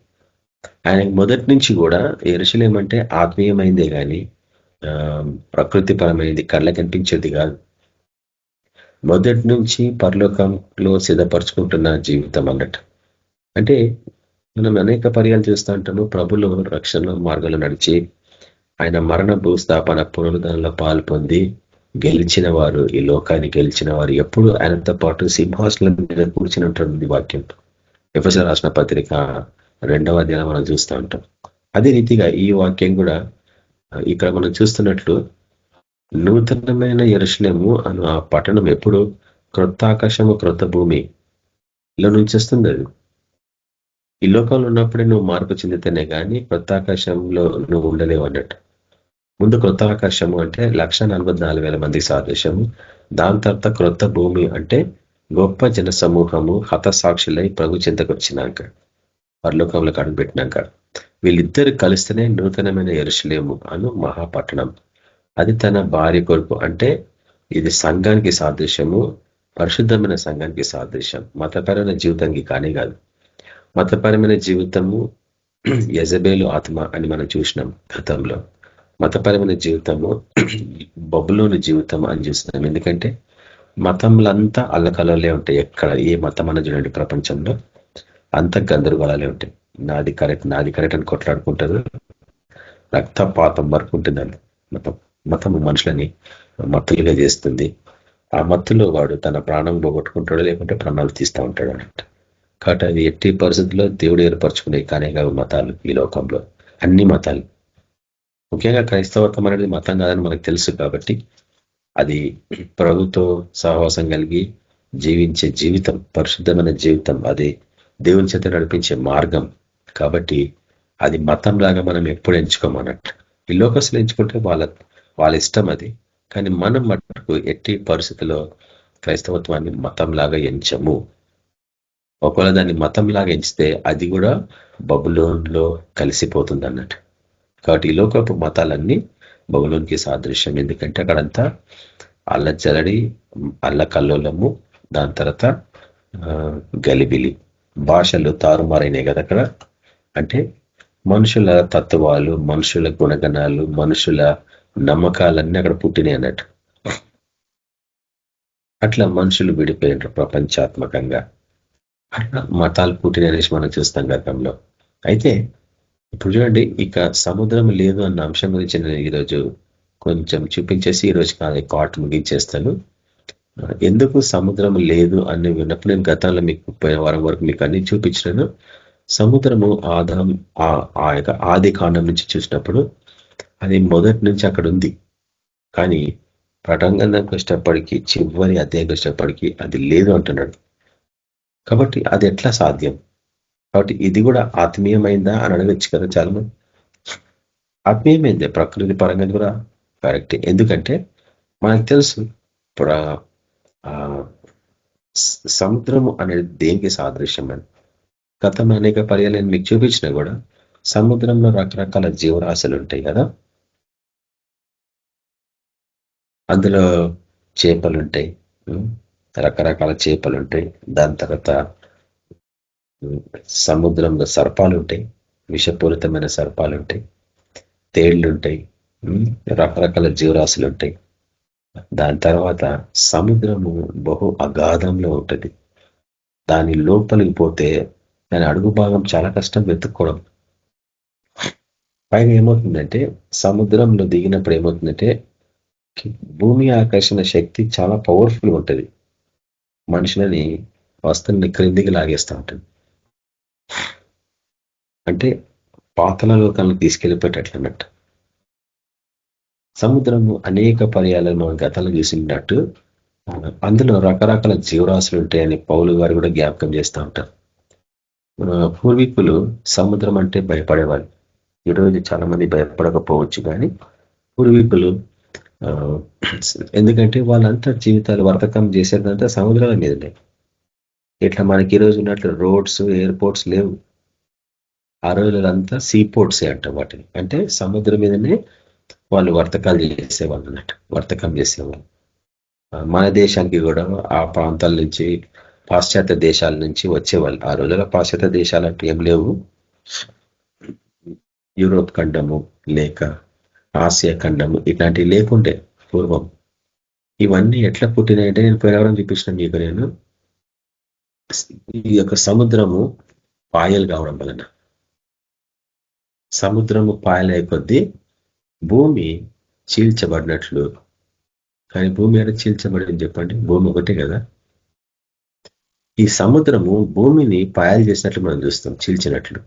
ఆయనకు మొదటి నుంచి కూడా యెరూషలేం అంటే ఆత్మీయమైందే కానీ ప్రకృతి పరమైనది, కళ్ళ కనిపించేది కాదు. మొదటి నుంచి పరలోకంలో సిద్ధపరచుకుంటున్న జీవితం అన్నట్టు. అంటే మనం అనేక పర్యాలు చూస్తూ ఉంటాము, ప్రభులు రక్షణ మార్గంలో నడిచి ఆయన మరణ భూస్థాపన పునరుద్ధరణలో పాలు పొంది గెలిచిన వారు, ఈ లోకాన్ని గెలిచిన వారు ఎప్పుడు ఆయనతో పాటు సింహాసనం మీద కూర్చుని వాక్యం ఎఫెసీయులకు రాసిన పత్రిక 2వ అధ్యాయం మనం చూస్తూ ఉంటాం. అదే రీతిగా ఈ వాక్యం కూడా ఇక్కడ మనం చూస్తున్నట్లు నూతనమైన యెరూషలేము అను ఆ పట్టణం ఎప్పుడు క్రొత్త ఆకాశము క్రొత్త భూమిలో నుంచి వస్తుంది. అది ఈ లోకంలో ఉన్నప్పుడే నువ్వు మార్పు చెందితేనే కానీ క్రొత్త ఆకాశంలో నువ్వు ఉండలేవు అన్నట్టు. ముందు క్రొత్త ఆకాశము అంటే 1,44,000 మంది సాదృశ్యము. దాని తర్వాత క్రొత్త భూమి అంటే గొప్ప జన సమూహము హతసాక్షులై ప్రభు చెంతకు వచ్చినాక, పరలోకంలో కనిపెట్టినాక వీళ్ళిద్దరు కలిస్తేనే నూతనమైన యెరూషలేము అను మహాపట్టణం. అది తన భార్య కొరకు, అంటే ఇది సంఘానికి సాదృశ్యము, పరిశుద్ధమైన సంఘానికి సాదృశ్యం, మతపరమైన జీవితానికి కానీ కాదు. మతపరమైన జీవితము యెజబేలు ఆత్మ అని మనం చూసినాం గతంలో. మతపరమైన జీవితము బబులోని జీవితం అని చూస్తున్నాం. ఎందుకంటే మతంలంతా అల్లకలలే ఉంటాయి. ఎక్కడ ఏ మతం అన్న చూడండి ప్రపంచంలో అంత గందరగోళాలే ఉంటాయి. నాది కరెక్ట్ అని కొట్లాడుకుంటారు, రక్తపాతం వరకు ఉంటుందండి. మతము మనుషులని మత్తులుగా చేస్తుంది. ఆ మత్తులో వాడు తన ప్రాణం పోగొట్టుకుంటాడు, లేకుంటే ప్రాణాలు తీస్తూ ఉంటాడు అన్నట్టు. కాబట్టి అది ఎట్టి పరిస్థితుల్లో దేవుడు ఏర్పరచుకునే కానీ కావు మతాలు. ఈ లోకంలో అన్ని మతాలు ముఖ్యంగా క్రైస్తవత్వం అనేది మతం కాదని మనకు తెలుసు కాబట్టి అది ప్రభుతో సహవాసం కలిగి జీవించే జీవితం, పరిశుద్ధమైన జీవితం, అది దేవుని చేత నడిపించే మార్గం. కాబట్టి అది మతం లాగా మనం ఎప్పుడు ఎంచుకోమన్నట్టు. ఈ లోకస్తులు ఎంచుకుంటే వాళ్ళ ఇష్టం అది. కానీ మనం మటుకు ఎట్టి పరిస్థితుల్లో క్రైస్తవత్వాన్ని మతం లాగా ఎంచము. ఒకవేళ దాన్ని మతం లాగా ఎంచితే అది కూడా బబులోన్లో కలిసిపోతుంది అన్నట్టు. కాబట్టి ఈ లోకపు మతాలన్నీ బబులోన్కి సాదృశ్యం. ఎందుకంటే అక్కడంతా అల్ల జలడి, అల్ల కల్లోలము, దాని తర్వాత గలిబిలి, భాషలు తారుమారైనాయి కదా అక్కడ. అంటే మనుషుల తత్వాలు, మనుషుల గుణగణాలు, మనుషుల నమ్మకాలన్నీ అక్కడ పుట్టినాయి అన్నట్టు. అట్లా మనుషులు విడిపోయినారు ప్రపంచాత్మకంగా. అట్లా మతాలు పుట్టిన అనేసి మనం చూస్తాం గతంలో. అయితే ఇప్పుడు చూడండి, ఇక సముద్రం లేదు అన్న అంశం గురించి నేను ఈరోజు కొంచెం చూపించేసి ఈరోజు పాట ముగించేస్తాను. ఎందుకు సముద్రం లేదు అని విన్నప్పుడు నేను గతంలో మీకు పోయిన వారం వరకు మీకు అన్ని చూపించినాను. సముద్రము ఆ యొక్క ఆది కాండం నుంచి చూసినప్పుడు అది మొదటి నుంచి అక్కడ ఉంది. కానీ ప్రటంగంలోకి వచ్చేటప్పటికీ, చివరి అధ్యాయంకి వచ్చేటప్పటికీ అది లేదు అంటున్నాడు. కాబట్టి అది ఎట్లా సాధ్యం? కాబట్టి ఇది కూడా ఆత్మీయమైందా అని అడగచ్చు కదా చాలా మంది. ఆత్మీయమైందే, ప్రకృతి పరంగా కూడా కరెక్ట్. ఎందుకంటే మనకు తెలుసు సముద్రము అనేది దేనికి సాదృశ్యం అని. గతం అనేక పర్యాలు నేను మీకు చూపించినా కూడా సముద్రంలో రకరకాల జీవరాశులు ఉంటాయి కదా. అందులో చేపలు ఉంటాయి, రకరకాల చేపలు ఉంటాయి. దాని తర్వాత సముద్రంలో సర్పాలు ఉంటాయి, విషపూరితమైన సర్పాలు ఉంటాయి, తేళ్లు ఉంటాయి, రకరకాల జీవరాశులు ఉంటాయి. దాని తర్వాత సముద్రము బహు అగాధంలో ఉంటుంది. దాని లోపలికి పోతే దాని అడుగు భాగం చాలా కష్టం వెతుక్కోవడం. పైగా ఏమవుతుందంటే సముద్రంలో దిగినప్పుడు ఏమవుతుందంటే భూమి ఆకర్షణ శక్తి చాలా పవర్ఫుల్ ఉంటుంది. మనుషులని వస్తువుని క్రిందికి లాగేస్తూ ఉంటుంది. అంటే పాతల లోకాలను తీసుకెళ్ళిపోయేటట్లు అన్నట్టు. సముద్రము అనేక పర్యాలను మనం గతంలో చూసినట్టు అందులో రకరకాల జీవరాశులు ఉంటాయని పౌలు గారు కూడా జ్ఞాపకం చేస్తూ ఉంటారు. పూర్వీకులు సముద్రం అంటే భయపడేవాళ్ళు. ఈరోజు చాలా మంది భయపడకపోవచ్చు, కానీ పూర్వీకులు ఎందుకంటే వాళ్ళంతా జీవితాలు వర్తకం చేసేదంతా సముద్రాల మీదనే. ఇట్లా మనకి ఈరోజు ఉన్నట్లు రోడ్స్, ఎయిర్పోర్ట్స్ లేవు. ఆ రోజులంతా సీ పోర్ట్సే అంటాం వాటిని. అంటే సముద్రం మీదనే వాళ్ళు వర్తకాలు చేసేవాళ్ళు అన్నట్టు, వర్తకం చేసేవాళ్ళు. మన దేశానికి కూడా ఆ ప్రాంతాల నుంచి, పాశ్చాత్య దేశాల నుంచి వచ్చేవాళ్ళు. ఆ రోజుల్లో పాశ్చాత్య దేశాలు అంటే ఏం లేవు. యూరోప్ ఖండము లేక ఆసియా ఖండము ఇట్లాంటివి లేకుండే పూర్వం. ఇవన్నీ ఎట్లా పుట్టినాయంటే నేను పోయినవరం చూపించిన మీకు, నేను ఈ యొక్క సముద్రము పాయలు కావడం వలన, సముద్రము పాయలే కొద్దీ భూమి చీల్చబడినట్లు. కానీ భూమి అంటే చీల్చబడింది చెప్పండి? భూమి ఒకటే కదా. ఈ సముద్రము భూమిని పాయలు చేసినట్లు మనం చూస్తాం, చీల్చినట్లు.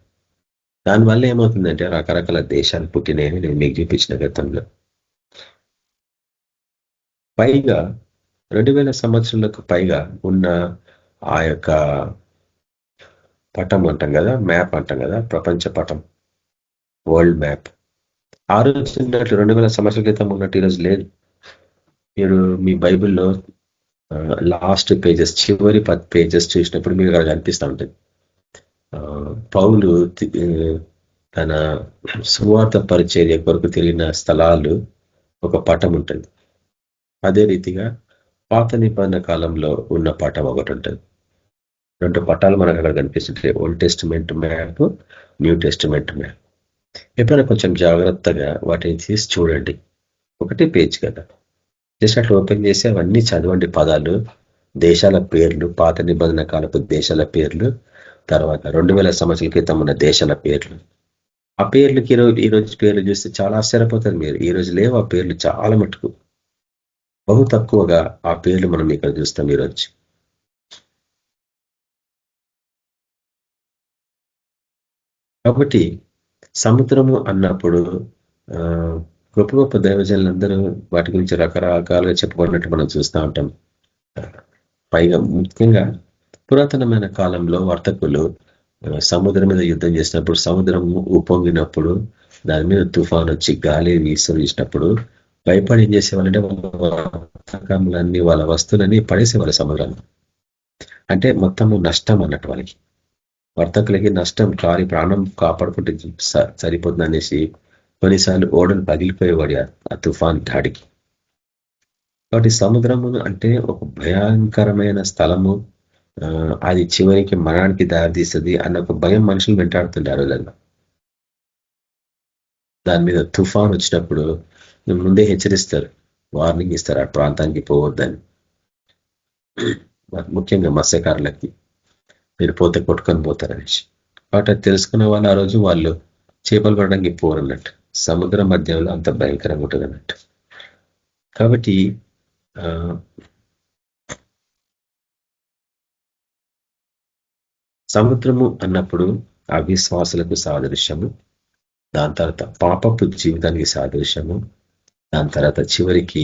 దానివల్ల ఏమవుతుందంటే రకరకాల దేశాలు పుట్టినాయని నేను మీకు చూపించిన గతంలో. పైగా 2000 సంవత్సరాలకు పైగా ఉన్న ఆ యొక్క పటం అంటాం కదా, మ్యాప్ అంటాం కదా, ప్రపంచ పటం, వరల్డ్ మ్యాప్. ఆ రోజు ఉన్నట్లు 2000 సంవత్సరాల క్రితం ఉన్నట్టు ఈరోజు లేదు. మీరు మీ బైబిల్లో లాస్ట్ పేజెస్, చివరి 10 పేజెస్ చూసినప్పుడు మీకు అక్కడ కనిపిస్తూ ఉంటుంది. పౌలు తన సువార్త పరిచర్య కొరకు తిరిగిన స్థలాలు ఒక పటం ఉంటుంది. అదే రీతిగా పాత నిబంధన కాలంలో ఉన్న పటం ఒకటి ఉంటుంది. 2 పటాలు మనకు అక్కడ కనిపిస్తుంటాయి, old testament map, new testament map. ఎప్పుడైనా కొంచెం జాగ్రత్తగా వాటిని తీసి చూడండి. ఒకటే పేజ్ కదా, జస్ట్ అట్లా ఓపెన్ చేసి అవన్నీ చదవండి. పదాలు, దేశాల పేర్లు, పాత నిబంధన కాలపు దేశాల పేర్లు, తర్వాత 2000 సంవత్సరాల క్రితం ఉన్న దేశాల పేర్లు. ఆ పేర్లకి ఈరోజు పేర్లు చూస్తే చాలా ఆశ్చర్యపోతారు మీరు. ఈ రోజు లేవు ఆ పేర్లు, చాలా మటుకు బహు తక్కువగా ఆ పేర్లు మనం ఇక్కడ చూస్తాం ఈరోజు. కాబట్టి సముద్రము అన్నప్పుడు గొప్ప గొప్ప దైవజనులందరూ వాటి గురించి రకరకాలుగా చెప్పుకున్నట్టు మనం చూస్తూ ఉంటాం. పైగా ముఖ్యంగా పురాతనమైన కాలంలో వర్తకులు సముద్రం మీద యుద్ధం చేసినప్పుడు, సముద్రం ఉప్పొంగినప్పుడు, దాని మీద తుఫాన్ వచ్చి గాలి వీసినప్పుడు భయపడి ఏం చేసేవాళ్ళంటే వర్తకములన్నీ వాళ్ళ వస్తువులన్నీ పడేసేవాళ్ళు సముద్రాన్ని. అంటే మొత్తము నష్టం అన్నట్టు వాళ్ళకి, వర్తకులకి నష్టం, కాలి ప్రాణం కాపాడుకుంటే సరిపోతుంది అనేసి కొన్నిసార్లు ఓడలు పగిలిపోయేవాడు ఆ తుఫాన్ దాడికి. కాబట్టి సముద్రము అంటే ఒక భయంకరమైన స్థలము, అది చివరికి మరణానికి దారితీస్తుంది అన్న ఒక భయం మనుషులు వెంటాడుతుండే ఆ రోజుల్లో. దాని మీద తుఫాన్ వచ్చినప్పుడు ముందే హెచ్చరిస్తారు, వార్నింగ్ ఇస్తారు ఆ ప్రాంతానికి పోవద్దని. ముఖ్యంగా మత్స్యకారులకి మీరు పోతే కొట్టుకొని పోతారనేసి. కాబట్టి అది తెలుసుకున్న వాళ్ళు ఆ రోజు వాళ్ళు చేపలు పడడానికి పోరన్నట్టు. సముద్రం మధ్యంలో అంత భయంకరంగా ఉంటుంది అన్నట్టు. కాబట్టి సముద్రము అన్నప్పుడు అవిశ్వాసులకు సాదృశ్యము, దాని తర్వాత పాపపు జీవితానికి సాదృశ్యము, దాని తర్వాత చివరికి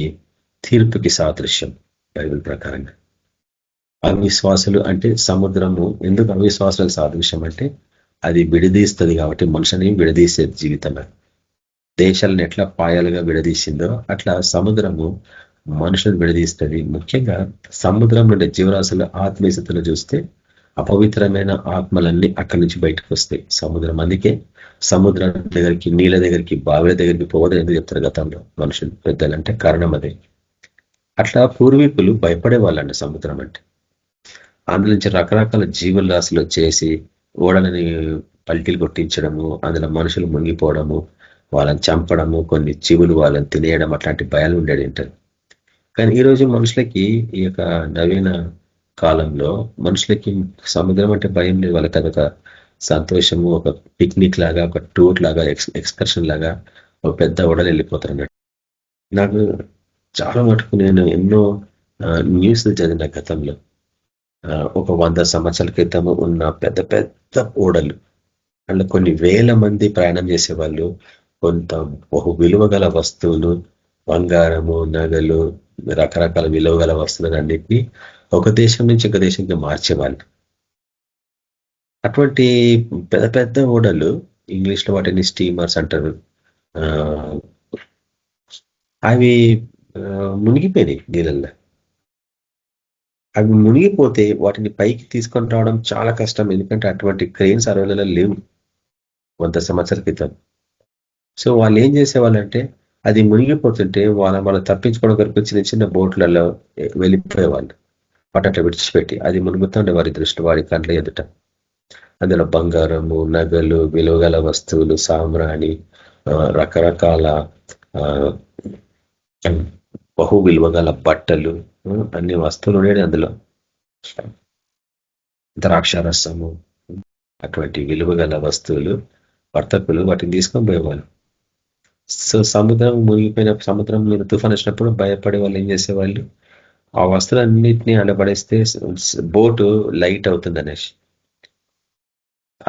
తీర్పుకి సాదృశ్యం బైబిల్ ప్రకారంగా. అవిశ్వాసులు అంటే సముద్రము ఎందుకు అవిశ్వాసులకు సాదృశ్యం అంటే అది విడదీస్తుంది కాబట్టి, మనుషుని విడదీసే జీవితమే. దేశాలను ఎట్లా పాయాలుగా విడదీసిందో అట్లా సముద్రము మనుషులను విడదీస్తుంది. ముఖ్యంగా సముద్రం నుండి జీవరాశుల ఆత్మీయతను చూస్తే అపవిత్రమైన ఆత్మలన్నీ అక్కడి నుంచి బయటకు వస్తాయి. సముద్రం అందుకే సముద్రం దగ్గరికి, నీళ్ళ దగ్గరికి, బావిల దగ్గరికి పోవద్దని ఎందుకు చెప్తారు గతంలో మనుషులు పెద్దలు, అంటే కారణం అదే. అట్లా పూర్వీకులు భయపడే వాళ్ళండి సముద్రం అంటే. అందులో నుంచి రకరకాల జీవుల రాశులు వచ్చేసి ఓడలని పల్టీలు కొట్టించడము, అందులో మనుషులు మునిగిపోవడము, వాళ్ళని చంపడము, కొన్ని జీవులు వాళ్ళని తినేయడం, అట్లాంటి భయాలు ఉండేది ఉంటారు. కానీ ఈరోజు మనుషులకి ఈ యొక్క నవీన కాలంలో మనుషులకి సముద్రం అంటే భయం లేదు. వాళ్ళకి అదొక సంతోషము, ఒక పిక్నిక్ లాగా, ఒక టూర్ లాగా, ఎక్స్కర్షన్ లాగా ఒక పెద్ద ఓడలు వెళ్ళిపోతారు అన్నట్టు. నాకు చాలా మటుకు నేను ఎన్నో న్యూస్లు చదివిన గతంలో, ఒక 100 సంవత్సరాల క్రితము ఉన్న పెద్ద పెద్ద ఓడలు, అందులో కొన్ని వేల మంది ప్రయాణం చేసేవాళ్ళు, కొంత బహు విలువ గల వస్తువులు, బంగారము, నగలు, రకరకాల విలువ గల వస్తువులను అన్నింటినీ ఒక దేశం నుంచి ఒక దేశంకి మార్చేవాళ్ళు. అటువంటి పెద్ద పెద్ద ఓడలు, ఇంగ్లీష్లో వాటిని స్టీమర్స్ అంటారు, అవి మునిగిపోయినాయి నీళ్ళల్లో. అవి మునిగిపోతే వాటిని పైకి తీసుకొని రావడం చాలా కష్టం, ఎందుకంటే అటువంటి క్రెయిన్స్ 60లలో లేవు 100 సంవత్సరాల క్రితం. సో వాళ్ళు ఏం చేసేవాళ్ళంటే అది మునిగిపోతుంటే వాళ్ళు తప్పించుకోవడం కొరకు చిన్న చిన్న బోట్లలో వెళ్ళిపోయేవాళ్ళు, వాటి అట్లా విడిచిపెట్టి. అది మునుగుతుండే వారి దృష్టి, వారి కండ్ల ఎదుట. అందులో బంగారము, నగలు, విలువగల వస్తువులు, సామ్రాణి, రకరకాల బహు విలువగల బట్టలు, అన్ని వస్తువులు ఉండేవి అందులో. ద్రాక్షారసము, అటువంటి విలువగల వస్తువులు వర్తకులు వాటిని తీసుకొని పోయేవాళ్ళు. సో సముద్రం మునిగిపోయిన, సముద్రం మీద తుఫాన్ వచ్చినప్పుడు భయపడే వాళ్ళు ఏం చేసేవాళ్ళు, ఆ వస్తువులన్నింటినీ అడబడేస్తే బోటు లైట్ అవుతుంది అనేసి,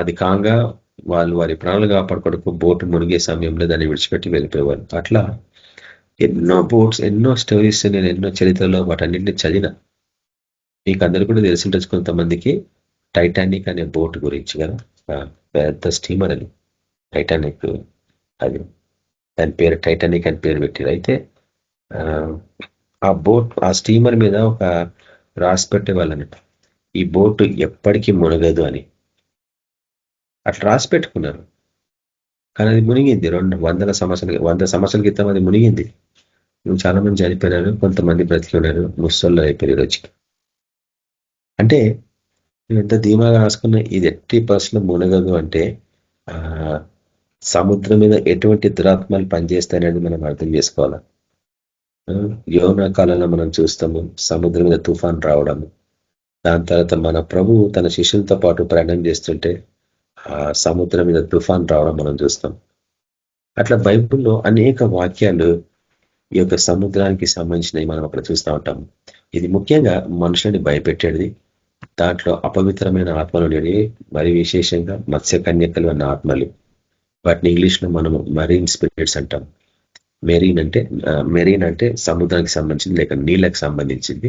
అది కాగా వాళ్ళు వారి ప్రాణాలు కాపాడుకోవడానికి బోటు మునిగే సమయంలో దాన్ని విడిచిపెట్టి వెళ్ళిపోయేవాళ్ళు. అట్లా ఎన్నో బోట్స్, ఎన్నో స్టోరీస్ నేను ఎన్నో చరిత్రలో వాటన్నింటినీ చదివిన. మీకు అందరూ కూడా తెలిసి ఉండొచ్చు కొంతమందికి టైటానిక్ అనే బోట్ గురించి కదా, పెద్ద స్టీమర్ అది టైటానిక్. అది దాని పేరు టైటానిక్ అని పేరు పెట్టారు. అయితే ఆ బోట్, ఆ స్టీమర్ మీద ఒక రాసి పెట్టేవాళ్ళనట, ఈ బోటు ఎప్పటికీ మునగదు అని. అట్లా రాసి పెట్టుకున్నారు. కానీ అది మునిగింది 100 సంవత్సరాల క్రితం అది మునిగింది. చాలా మంది చనిపోయినారు, కొంతమంది బ్రతికి ఉన్నారు, ముసళ్ళు అయిపోయారు రోజుకి. అంటే ఎంత ధీమాగా రాసుకున్నా ఇది ఎట్టి పరిస్థితుల్లో మునగదు అంటే సముద్రం మీద ఎటువంటి దురాత్మలు పనిచేస్తాయనేది మనం అర్థం చేసుకోవాలి. యోనా కాలంలో మనం చూస్తాము సముద్రం మీద తుఫాన్ రావడము, దాని తర్వాత మన ప్రభువు తన శిష్యులతో పాటు ప్రయాణం చేస్తుంటే ఆ సముద్రం మీద తుఫాన్ రావడం మనం చూస్తాం. అట్లా బైబిల్లో అనేక వాక్యాలు ఈ యొక్క సముద్రానికి సంబంధించినవి మనం అక్కడ చూస్తూ ఉంటాం. ఇది ముఖ్యంగా మనుషులని భయపెట్టేది. దాంట్లో అపవిత్రమైన ఆత్మలు ఉండేవి, మరి విశేషంగా మత్స్య కన్యకలు అన్న ఆత్మలు, వాటిని ఇంగ్లీష్లో మనము మరీన్ స్పిరిట్స్ అంటాం. మెరీన్ అంటే సముద్రానికి సంబంధించింది, లేక నీళ్ళకి సంబంధించింది.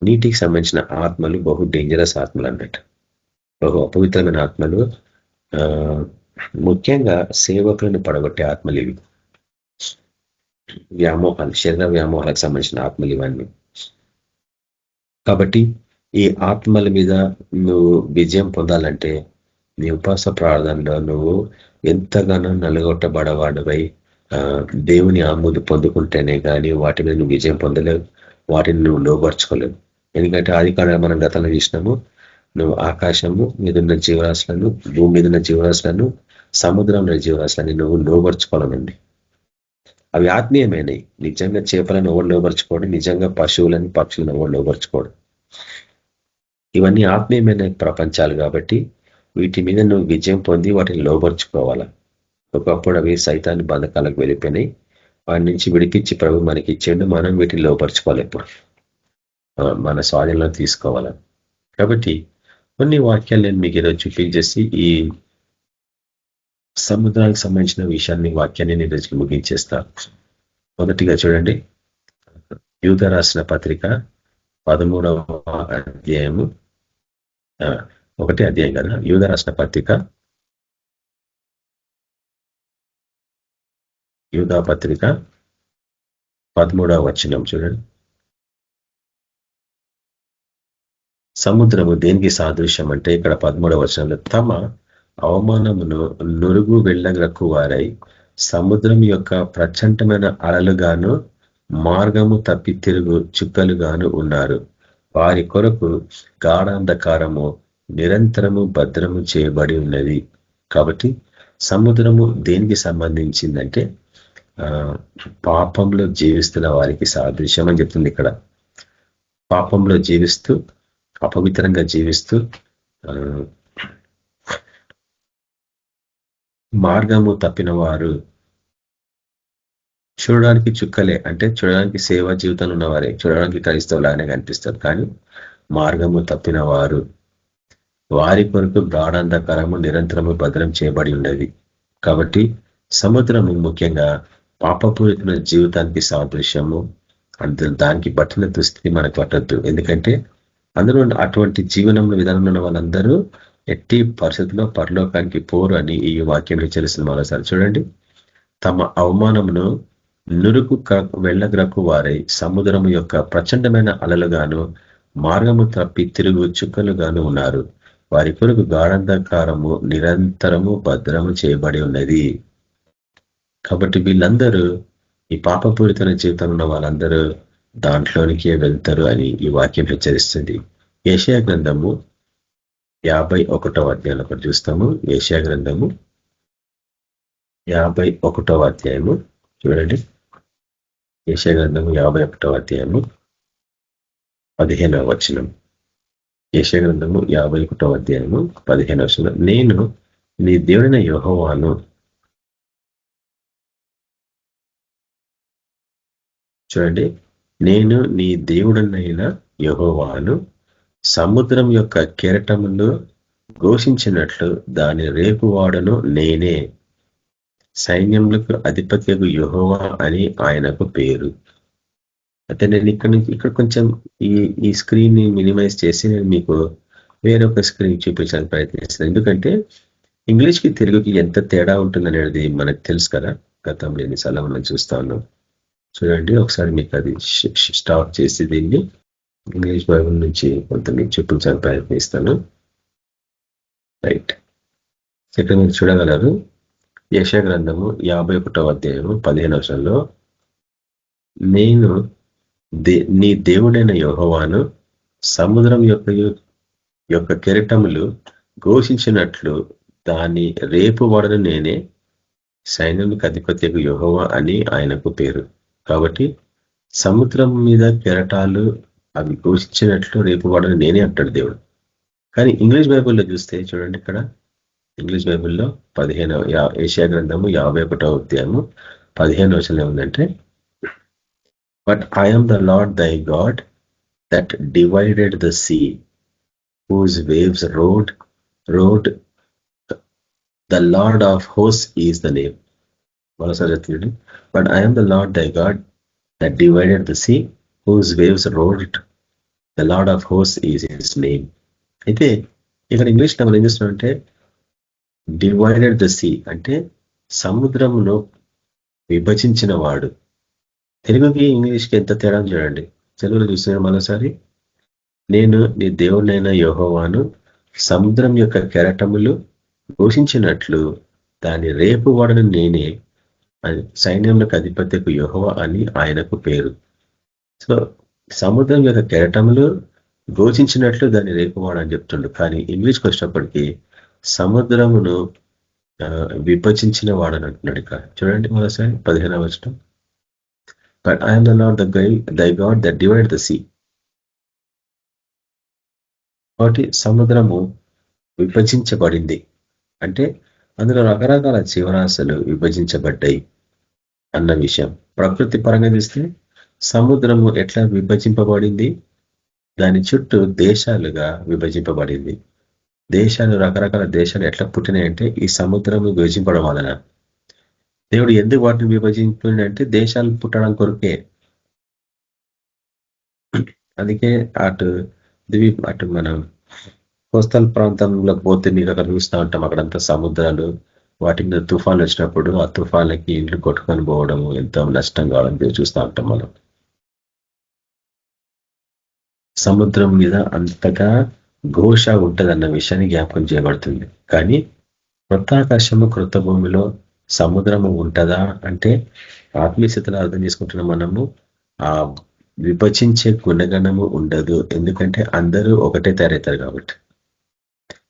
నీటికి సంబంధించిన ఆత్మలు బహు డేంజరస్ ఆత్మలు అన్నట్టు, బహు అపవిత్రమైన ఆత్మలు. ముఖ్యంగా సేవకులను పడగొట్టే ఆత్మలు ఇవి. వ్యామోహాలు, శరీర వ్యామోహాలకు సంబంధించిన ఆత్మలు ఇవన్నీ. కాబట్టి ఈ ఆత్మల మీద నువ్వు విజయం పొందాలంటే నీ ఉపాస ప్రార్థనలో నువ్వు ఎంతగానో నలుగొట్టబడవాడివై దేవుని ఆమోదు పొందుకుంటేనే కానీ వాటి మీద నువ్వు విజయం పొందలేవు, వాటిని నువ్వు లోపరుచుకోలేవు. ఎందుకంటే ఆది కాలంలో మనం గతంలో చూసినాము, నువ్వు ఆకాశము మీదున్న జీవరాశులను, భూమి మీద ఉన్న జీవరాశులను, సముద్రంలో జీవరాశులని నువ్వు లోపరుచుకోవాలనండి. అవి ఆత్మీయమైనవి. నిజంగా చేపలను ఎవరు లోపరుచుకోవడం, నిజంగా పశువులను పక్షులను ఎవరు లోపరుచుకోవడం, ఇవన్నీ ఆత్మీయమైన ప్రపంచాలు. కాబట్టి వీటి మీద నువ్వు విజయం పొంది వాటిని లోపరుచుకోవాలా. ఒకప్పుడు అవి సైతాన్ని బంధకాలకు వెళ్ళిపోయినాయి, వాటి నుంచి విడిపించి ప్రభు మనకి ఇచ్చేండు. మనం వీటిని లోపరుచుకోవాలి, ఎప్పుడు మన స్వాధీనంలో తీసుకోవాలా. కాబట్టి కొన్ని వాక్యాలు నేను మీకు ఈరోజు చూపించేసి ఈ సముద్రానికి సంబంధించిన విషయాన్ని, వాక్యాన్ని నేను రోజుకి ముగించేస్తా. మొదటిగా చూడండి, యూద రాసిన పత్రిక 13వ అధ్యాయము, 1వ అధ్యాయం కదా, యూద రాసిన పత్రిక, యూదా పత్రిక 13వ వచనం చూడండి. సముద్రము దేనికి సాదృశ్యం అంటే ఇక్కడ 13వ వచనంలో, తమ అవమానమును నురుగు వెళ్ళగలకు వారై సముద్రం యొక్క ప్రచండమైన అలలుగాను మార్గము తప్పి తిరుగు చుక్కలుగాను ఉన్నారు. వారి కొరకు గాఢాంధకారము నిరంతరము భద్రము చేయబడి ఉన్నది. కాబట్టి సముద్రము దేనికి సంబంధించిందంటే పాపంలో జీవిస్తున్న వారికి సాదృశ్యం అని చెప్తుంది ఇక్కడ. పాపంలో జీవిస్తూ, అపవిత్రంగా జీవిస్తూ, మార్గము తప్పిన వారు, చూడడానికి చుక్కలే అంటే చూడడానికి సేవా జీవితంలో ఉన్నవారే, చూడడానికి క్రైస్తవులాగానే కనిపిస్తారు, కానీ మార్గము తప్పిన వారు, వారి కొరకు గాఢాంధకారము నిరంతరము భద్రం చేయబడి ఉన్నది. కాబట్టి సముద్రము ముఖ్యంగా పాపపూరితమైన జీవితానికి సాదృశ్యము. దానికి పట్టిన దుస్థితి మనకు పట్టద్దు. ఎందుకంటే అందరూ అటువంటి జీవనంలో విధానంలో ఉన్న వాళ్ళందరూ ఎట్టి పరిస్థితుల్లో పరలోకానికి పోరు అని ఈ వాక్యం హెచ్చరిస్తుంది. మరోసారి చూడండి, తమ అవమానమును నురుకు వెళ్ళగ్రకు వారై సముద్రము యొక్క ప్రచండమైన అలలుగాను మార్గము తప్పి తిరుగు చుక్కలుగాను ఉన్నారు. వారి కొరకు గాఢాంధకారము నిరంతరము భద్రము చేయబడి ఉన్నది. కాబట్టి వీళ్ళందరూ, ఈ పాపపూరితమైన జీవితంలో ఉన్న వాళ్ళందరూ దాంట్లోనికే వెళ్తారు అని ఈ వాక్యం హెచ్చరిస్తుంది. యెషయా గ్రంథము 51వ అధ్యాయంలో ఒకటి చూస్తాము. యెషయా గ్రంథము 51వ అధ్యాయము చూడండి. యెషయా గ్రంథము 51వ అధ్యాయము 15వ వచనం. యెషయా గ్రంథము 51వ అధ్యాయము 15వ వచనం. నేను నీ దేవుడైన యెహోవాను, చూడండి, నేను నీ దేవుడనైన యెహోవాను, సముద్రం యొక్క కెరటములు ఘోషించినట్లు దాని రేపువాడను నేనే, సైన్యములకు అధిపత్యకు యెహోవా అని ఆయనకు పేరు. అయితే నేను ఇక్కడ కొంచెం ఈ స్క్రీన్ ని మినిమైజ్ చేసి నేను మీకు వేరొక స్క్రీన్ చూపించడానికి ప్రయత్నిస్తాను. ఎందుకంటే ఇంగ్లీష్కి తెలుగుకి ఎంత తేడా ఉంటుందనేది మనకు తెలుసు కదా, గతంలో ఎన్నిసార్లు మనం చూస్తా ఉన్నాం. చూడండి ఒకసారి మీకు అది స్టాప్ చేసి దీన్ని ఇంగ్లీష్ బైబుల్ నుంచి కొంత మీకు చూపించడానికి ప్రయత్నిస్తాను. రైట్, ఇక్కడ మీరు చూడగలరు. యెషయా గ్రంథము 51వ అధ్యాయము 15వ వచనంలో, నేను నీ దేవుడైన యెహోవాను, సముద్రం యొక్క కెరటములు ఘోషించినట్లు దాని రేపువాడను నేనే, సైన్యములకు అధిపత్యకు యెహోవా అని ఆయనకు పేరు. కాబట్టి సముద్రం మీద కెరటాలు అవి ఘోషించినట్లు రేపువాడని నేనే అంటాడు దేవుడు. కానీ ఇంగ్లీష్ బైబుల్లో చూస్తే చూడండి, ఇక్కడ ఇంగ్లీష్ బైబుల్లో యెషయా గ్రంథము 51వ అధ్యాయము 15వ వచనం ఏముందంటే, but I am the Lord thy God that divided the sea, whose waves roared the Lord of హోస్ ఈజ్ ద నేమ్. మరోసారి చెప్తున్నాడు, but I am the Lord thy God that divided the sea whose waves roared it. The Lord of హోస్ ఈజ్ హిస్ నేమ్. అయితే ఇక్కడ ఇంగ్లీష్ మనం ఏం చేస్తున్నామంటే డివైడెడ్ ద సీ అంటే సముద్రమును విభజించిన వాడు. తెలుగుకి ఇంగ్లీష్కి ఎంత తేడా చూడండి. తెలుగులో చూసిన మరోసారి, నేను నీ దేవుడైన యెహోవాను సముద్రం యొక్క కెరటములు ఘోషించినట్లు దాని రేపు వాడను నేనే, సైన్యములకు అధిపత్యకు యెహోవా అని ఆయనకు పేరు. సో సముద్రం యొక్క కెరటములు ఘోషించినట్లు దాన్ని రేపువాడు అని చెప్తుండు. కానీ ఇంగ్లీష్కి వచ్చినప్పటికీ సముద్రమును విభజించిన వాడని అంటున్నాడు. ఇక్కడ చూడండి మరోసారి 15వ వచనం, but I am the Lord thy God that divide the sea. కాబట్టి సముద్రము విభజించబడింది అంటే అందులో రకరకాల జీవరాశులు విభజించబడ్డాయి అన్న విషయం. ప్రకృతి పరంగా చూస్తే సముద్రము ఎట్లా విభజింపబడింది, దాని చుట్టూ దేశాలుగా విభజింపబడింది. దేశాలు, రకరకాల దేశాలు ఎట్లా పుట్టినాయంటే ఈ సముద్రము విభజింపడం వలన. దేవుడు ఎందుకు వాటిని విభజించిందంటే దేశాలు పుట్టడం కొరకే. అందుకే అటు మనం కోస్తల్ ప్రాంతంలో పోతే మీకు అక్కడ చూస్తూ ఉంటాం, అక్కడంతా సముద్రాలు, వాటి మీద తుఫాన్లు వచ్చినప్పుడు ఆ తుఫాన్లకి ఇండ్లు కొట్టుకొని పోవడం, ఎంతో నష్టం కావడం చూస్తూ ఉంటాం మనం. సముద్రం మీద అంతగా ఘోష ఉంటదన్న విషయాన్ని జ్ఞాపకం చేయబడుతుంది. కానీ క్రొత్త ఆకాశము క్రొత్త భూమిలో సముద్రము ఉంటదా అంటే ఆత్మీయ స్థితిలో అర్థం చేసుకుంటున్న మనము ఆ విభజించే గుణగణము ఉండదు. ఎందుకంటే అందరూ ఒకటే తయారవుతారు కాబట్టి.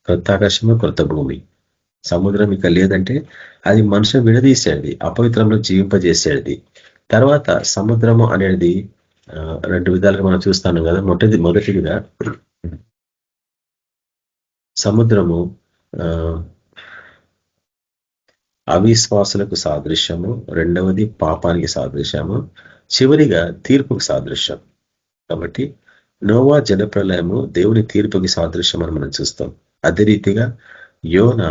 క్రొత్త ఆకాశము క్రొత్త భూమి, సముద్రం ఇక లేదంటే అది మనుషులు విడదీసేది, అపవిత్రంలో జీవింపజేసేది. తర్వాత సముద్రము అనేది రెండు విధాలుగా మనం చూస్తాను కదా. మొదటిగా సముద్రము అవిశ్వాసులకు సాదృశ్యము, రెండవది పాపానికి సాదృశ్యము, చివరిగా తీర్పుకు సాదృశ్యం. కాబట్టి నోవా జలప్రలయము దేవుని తీర్పుకి సాదృశ్యం అని మనం చూస్తాం. అదే రీతిగా యోన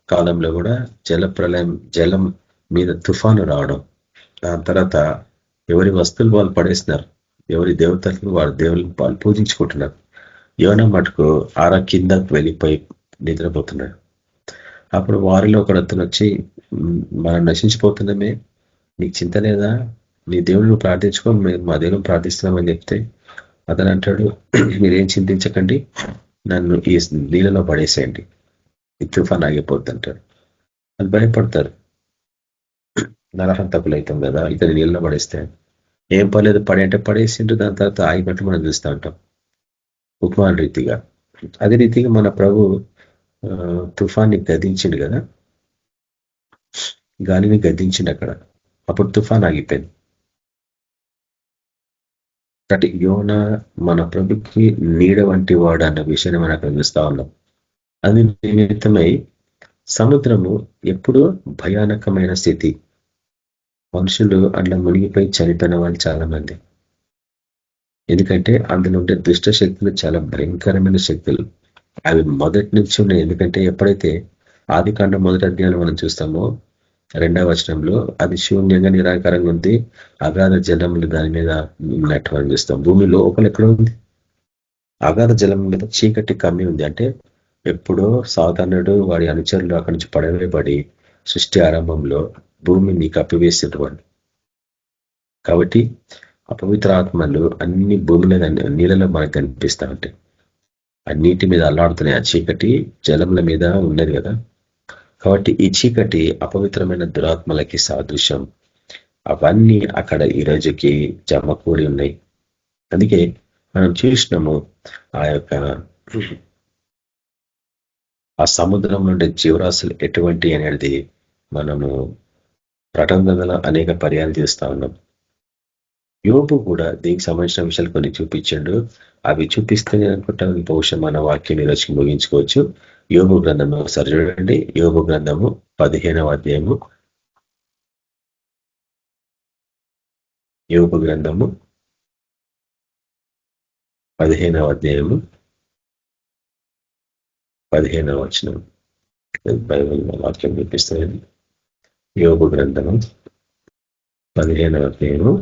కాలంలో కూడా జలప్రలయం, జలం మీద తుఫాను రావడం, దాని తర్వాత ఎవరి వస్తువులు వాళ్ళు పడేసినారు, ఎవరి దేవతలను వారి దేవుళ్ళని వాళ్ళు పూజించుకుంటున్నారు. యోన మటుకు కిందకు వెళ్ళిపోయి నిద్రపోతున్నాడు. అప్పుడు వారిలో ఒకడు అతను వచ్చి, మనం నశించిపోతున్నామే, నీకు చింత లేదా, నీ దేవుడిని ప్రార్థించుకో, మేము మా దేవుని ప్రార్థిస్తున్నామని చెప్తే అతను అంటాడు, మీరేం చింతించకండి, నన్ను ఈ నీళ్ళలో పడేసేయండి, ఈ తుఫాన్ ఆగిపోద్ది అంటాడు. వాళ్ళు భయపడతారు, నరహంతకులు అవుతాం కదా ఇతని నీళ్ళలో పడేస్తే. ఏం పర్లేదు పడే అంటే పడేసిండు, దాని తర్వాత ఆగినట్టు మనం చూస్తూ ఉంటాం ఉపమాన రీతిగా. అదే రీతిగా మన ప్రభు తుఫాన్ని గద్దించిండు కదా, గాలిని గద్దించిండు అక్కడ, అప్పుడు తుఫాన్ ఆగిపోయింది. కాబట్టి యోన మన ప్రభుకి నీడ వంటి వాడు అన్న విషయాన్ని మనం అక్కడ చూస్తా ఉన్నాం. అది నిమిత్తమై సముద్రము ఎప్పుడూ భయానకమైన స్థితి, మనుషులు అందులో మునిగిపోయి చనిపోయిన వాళ్ళు చాలా మంది. ఎందుకంటే అందులో ఉండే దుష్ట శక్తులు చాలా భయంకరమైన శక్తులు, అవి మొదటి నుంచి ఉన్నాయి. ఎందుకంటే ఎప్పుడైతే ఆదికాండం మొదటి అధ్యాయంలో మనం చూస్తామో 2వ వచనంలో అది శూన్యంగా నిరాకారంగా ఉంది, అగాధ జలములు దాని మీద ఉన్నట్టు మనం చూస్తాం. భూమి లోపల ఎక్కడో ఉంది, అగాధ జలం మీద చీకటి కమ్మి ఉంది. అంటే ఎప్పుడో సాధారణుడు వాడి అనుచరులు అక్కడి నుంచి పడవేయబడి సృష్టి ఆరంభంలో భూమిని కప్పివేసేటువంటి. కాబట్టి అపవిత్ర ఆత్మలు అన్ని భూమి మీద నీళ్ళలో మనకు కనిపిస్తూ ఉంటాయి. ఆ నీటి మీద అల్లాడుతున్నాయి, ఆ చీకటి జలముల మీద ఉన్నది కదా. కాబట్టి ఈ చీకటి అపవిత్రమైన దురాత్మలకి సాదృశ్యం. అవన్నీ అక్కడ ఈ రోజుకి జమకూడి ఉన్నాయి. అందుకే మనం చూసినాము ఆ సముద్రం నుండి జీవరాశులు ఎటువంటి అనేది మనము ప్రకటనలో అనేక పర్యాలు చేస్తా ఉన్నాం. యోబు కూడా దీనికి సంబంధించిన విషయాలు కొన్ని చూపించాడు. అవి చూపిస్తే అనుకుంటా బహుశా మన వాక్యం ఈరోజుకి ముగించుకోవచ్చు. యోబు గ్రంథము ఒకసారి చూడండి. యోబు గ్రంథము 15వ అధ్యాయము. యోబు గ్రంథము 15వ అధ్యాయము 15వ వచనం. బైబిల్ వాక్యం చూపిస్తుంది. యోబు గ్రంథము 15వ అధ్యాయము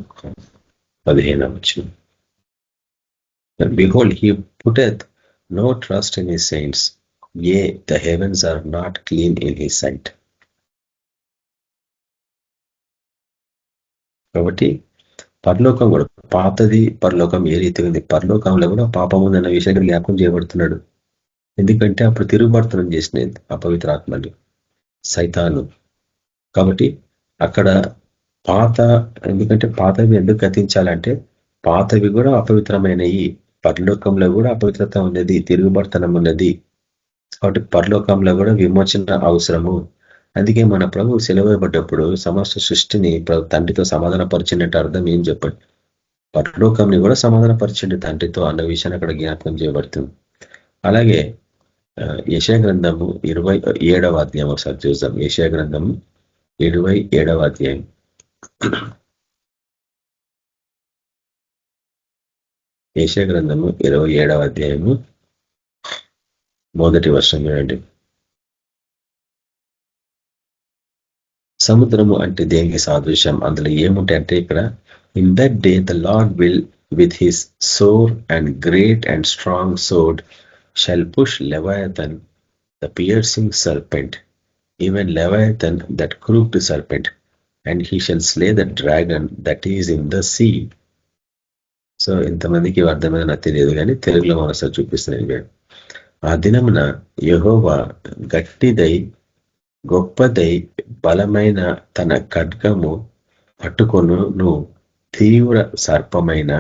15వ వచనం. Behold, he putteth no trust in his saints, yea, the heavens are not clean in his sight. కాబట్టి పరలోకం కూడా పాతది, పరలోకం ఏ రీతిగా ఉంది, పరలోకంలో కూడా పాపం ఉందన్న విషయాన్ని జ్ఞాపకం చేయబడుతున్నాడు. ఎందుకంటే అప్పుడు తిరుగుబర్తనం చేసినది అపవిత్రాత్మలు, సైతాను. కాబట్టి అక్కడ ఎందుకంటే పాతవి ఎందుకు గతించాలంటే పాతవి కూడా అపవిత్రమైనవి, పరలోకంలో కూడా అపవిత్రత ఉన్నది, తిరుగుబర్తనం ఉన్నది. కాబట్టి పరలోకంలో కూడా విమోచన అవసరము. అందుకే మన ప్రభు సెలవుపడ్డప్పుడు సమస్త సృష్టిని తండ్రితో సమాధానపరిచినట్టు అర్థం ఏం చెప్పండి, పరలోకంని కూడా సమాధానపరిచింది తండ్రితో అన్న విషయాన్ని అక్కడ జ్ఞాపకం చేయబడుతుంది. అలాగే యెషయా గ్రంథము 27వ అధ్యాయం ఒకసారి చూద్దాం. యెషయా గ్రంథము 27వ అధ్యాయం. యెషయా గ్రంథము 27వ అధ్యాయము 1వ వచనం చూడండి. సముద్రము అంటే దేనికి సాదృశ్యం, అందులో ఏముంటాయంటే ఇక్కడ in that day the Lord will with his sore and great and strong sword shall push Leviathan the piercing serpent, even Leviathan that crooked serpent, and he shall slay the dragon that is in the sea. So ఇంతమందికి అర్థమైనా నాకు తెలియదు, కానీ తెలుగులో మనసారి చూపిస్తున్నాను. ఆ దినమున యెహోవా గట్టిదై గొప్పదై బలమైన తన ఖడ్గము పట్టుకొను తీవ్ర సర్పమైన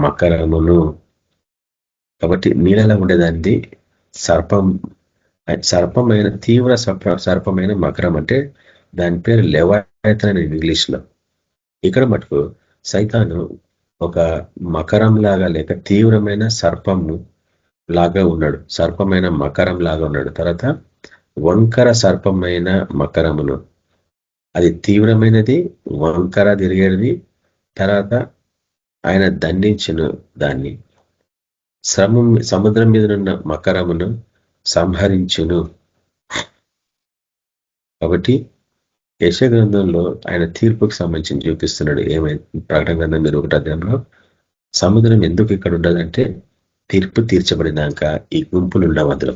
మకరమును. కాబట్టి నీళ్ళలో ఉండేదాన్ని సర్పమైన తీవ్ర సర్పమైన మకరం అంటే దాని పేరు లెవయథన్ ఇంగ్లీష్ లో. ఇక్కడ మటుకు సైతాను ఒక మకరం లాగా లేక తీవ్రమైన సర్పము లాగా ఉన్నాడు, సర్పమైన మకరం లాగా ఉన్నాడు. తర్వాత వంకర సర్పమైన మకరమును, అది తీవ్రమైనది, వంకర తిరిగేది. తర్వాత ఆయన దండించును దాన్ని, సముద్రం మీదనున్న మకరమును సంహరించును. కాబట్టి యెషయా గ్రంథంలో ఆయన తీర్పుకు సంబంధించి చూపిస్తున్నాడు. ఏమైంది ప్రకటన గ్రంథం 21వ అధ్యాయంలో సముద్రం ఎందుకు ఇక్కడ ఉండదంటే తీర్పు తీర్చబడినాక ఈ గుంపులు ఉండవు. అందులో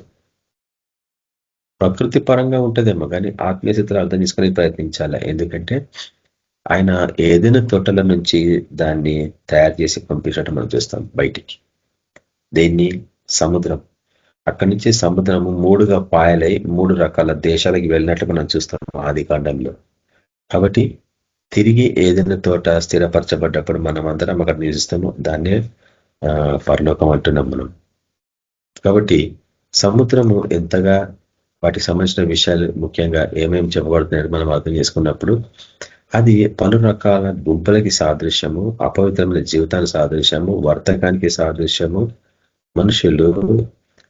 ప్రకృతి పరంగా ఉంటుందేమో, కానీ ఆత్మీయ స్థితిలో అర్థం చేసుకునే ప్రయత్నించాలి. ఎందుకంటే ఆయన ఏదైనా తోటల నుంచి దాన్ని తయారు చేసి పంపించడం మనం చూస్తాం బయటికి. దేన్ని? సముద్రం. అక్కడి నుంచి సముద్రము 3గా పాయలై 3 రకాల దేశాలకి వెళ్ళినట్లు మనం చూస్తాం ఆది కాండంలో. కాబట్టి తిరిగి ఏదైనా తోట స్థిరపరచబడ్డప్పుడు మనం అందరం అక్కడ నివసిస్తాము, దాన్నే పరలోకం అంటున్నాం మనం. కాబట్టి సముద్రము ఎంతగా వాటికి సంబంధించిన విషయాలు ముఖ్యంగా ఏమేమి చెప్పబడుతున్నాయో మనం అర్థం చేసుకున్నప్పుడు అది పలు రకాల గుంపులకి సాదృశ్యము, అపవిత్రమైన జీవితానికి సాదృశ్యము, వర్తకానికి సాదృశ్యము. మనుషులు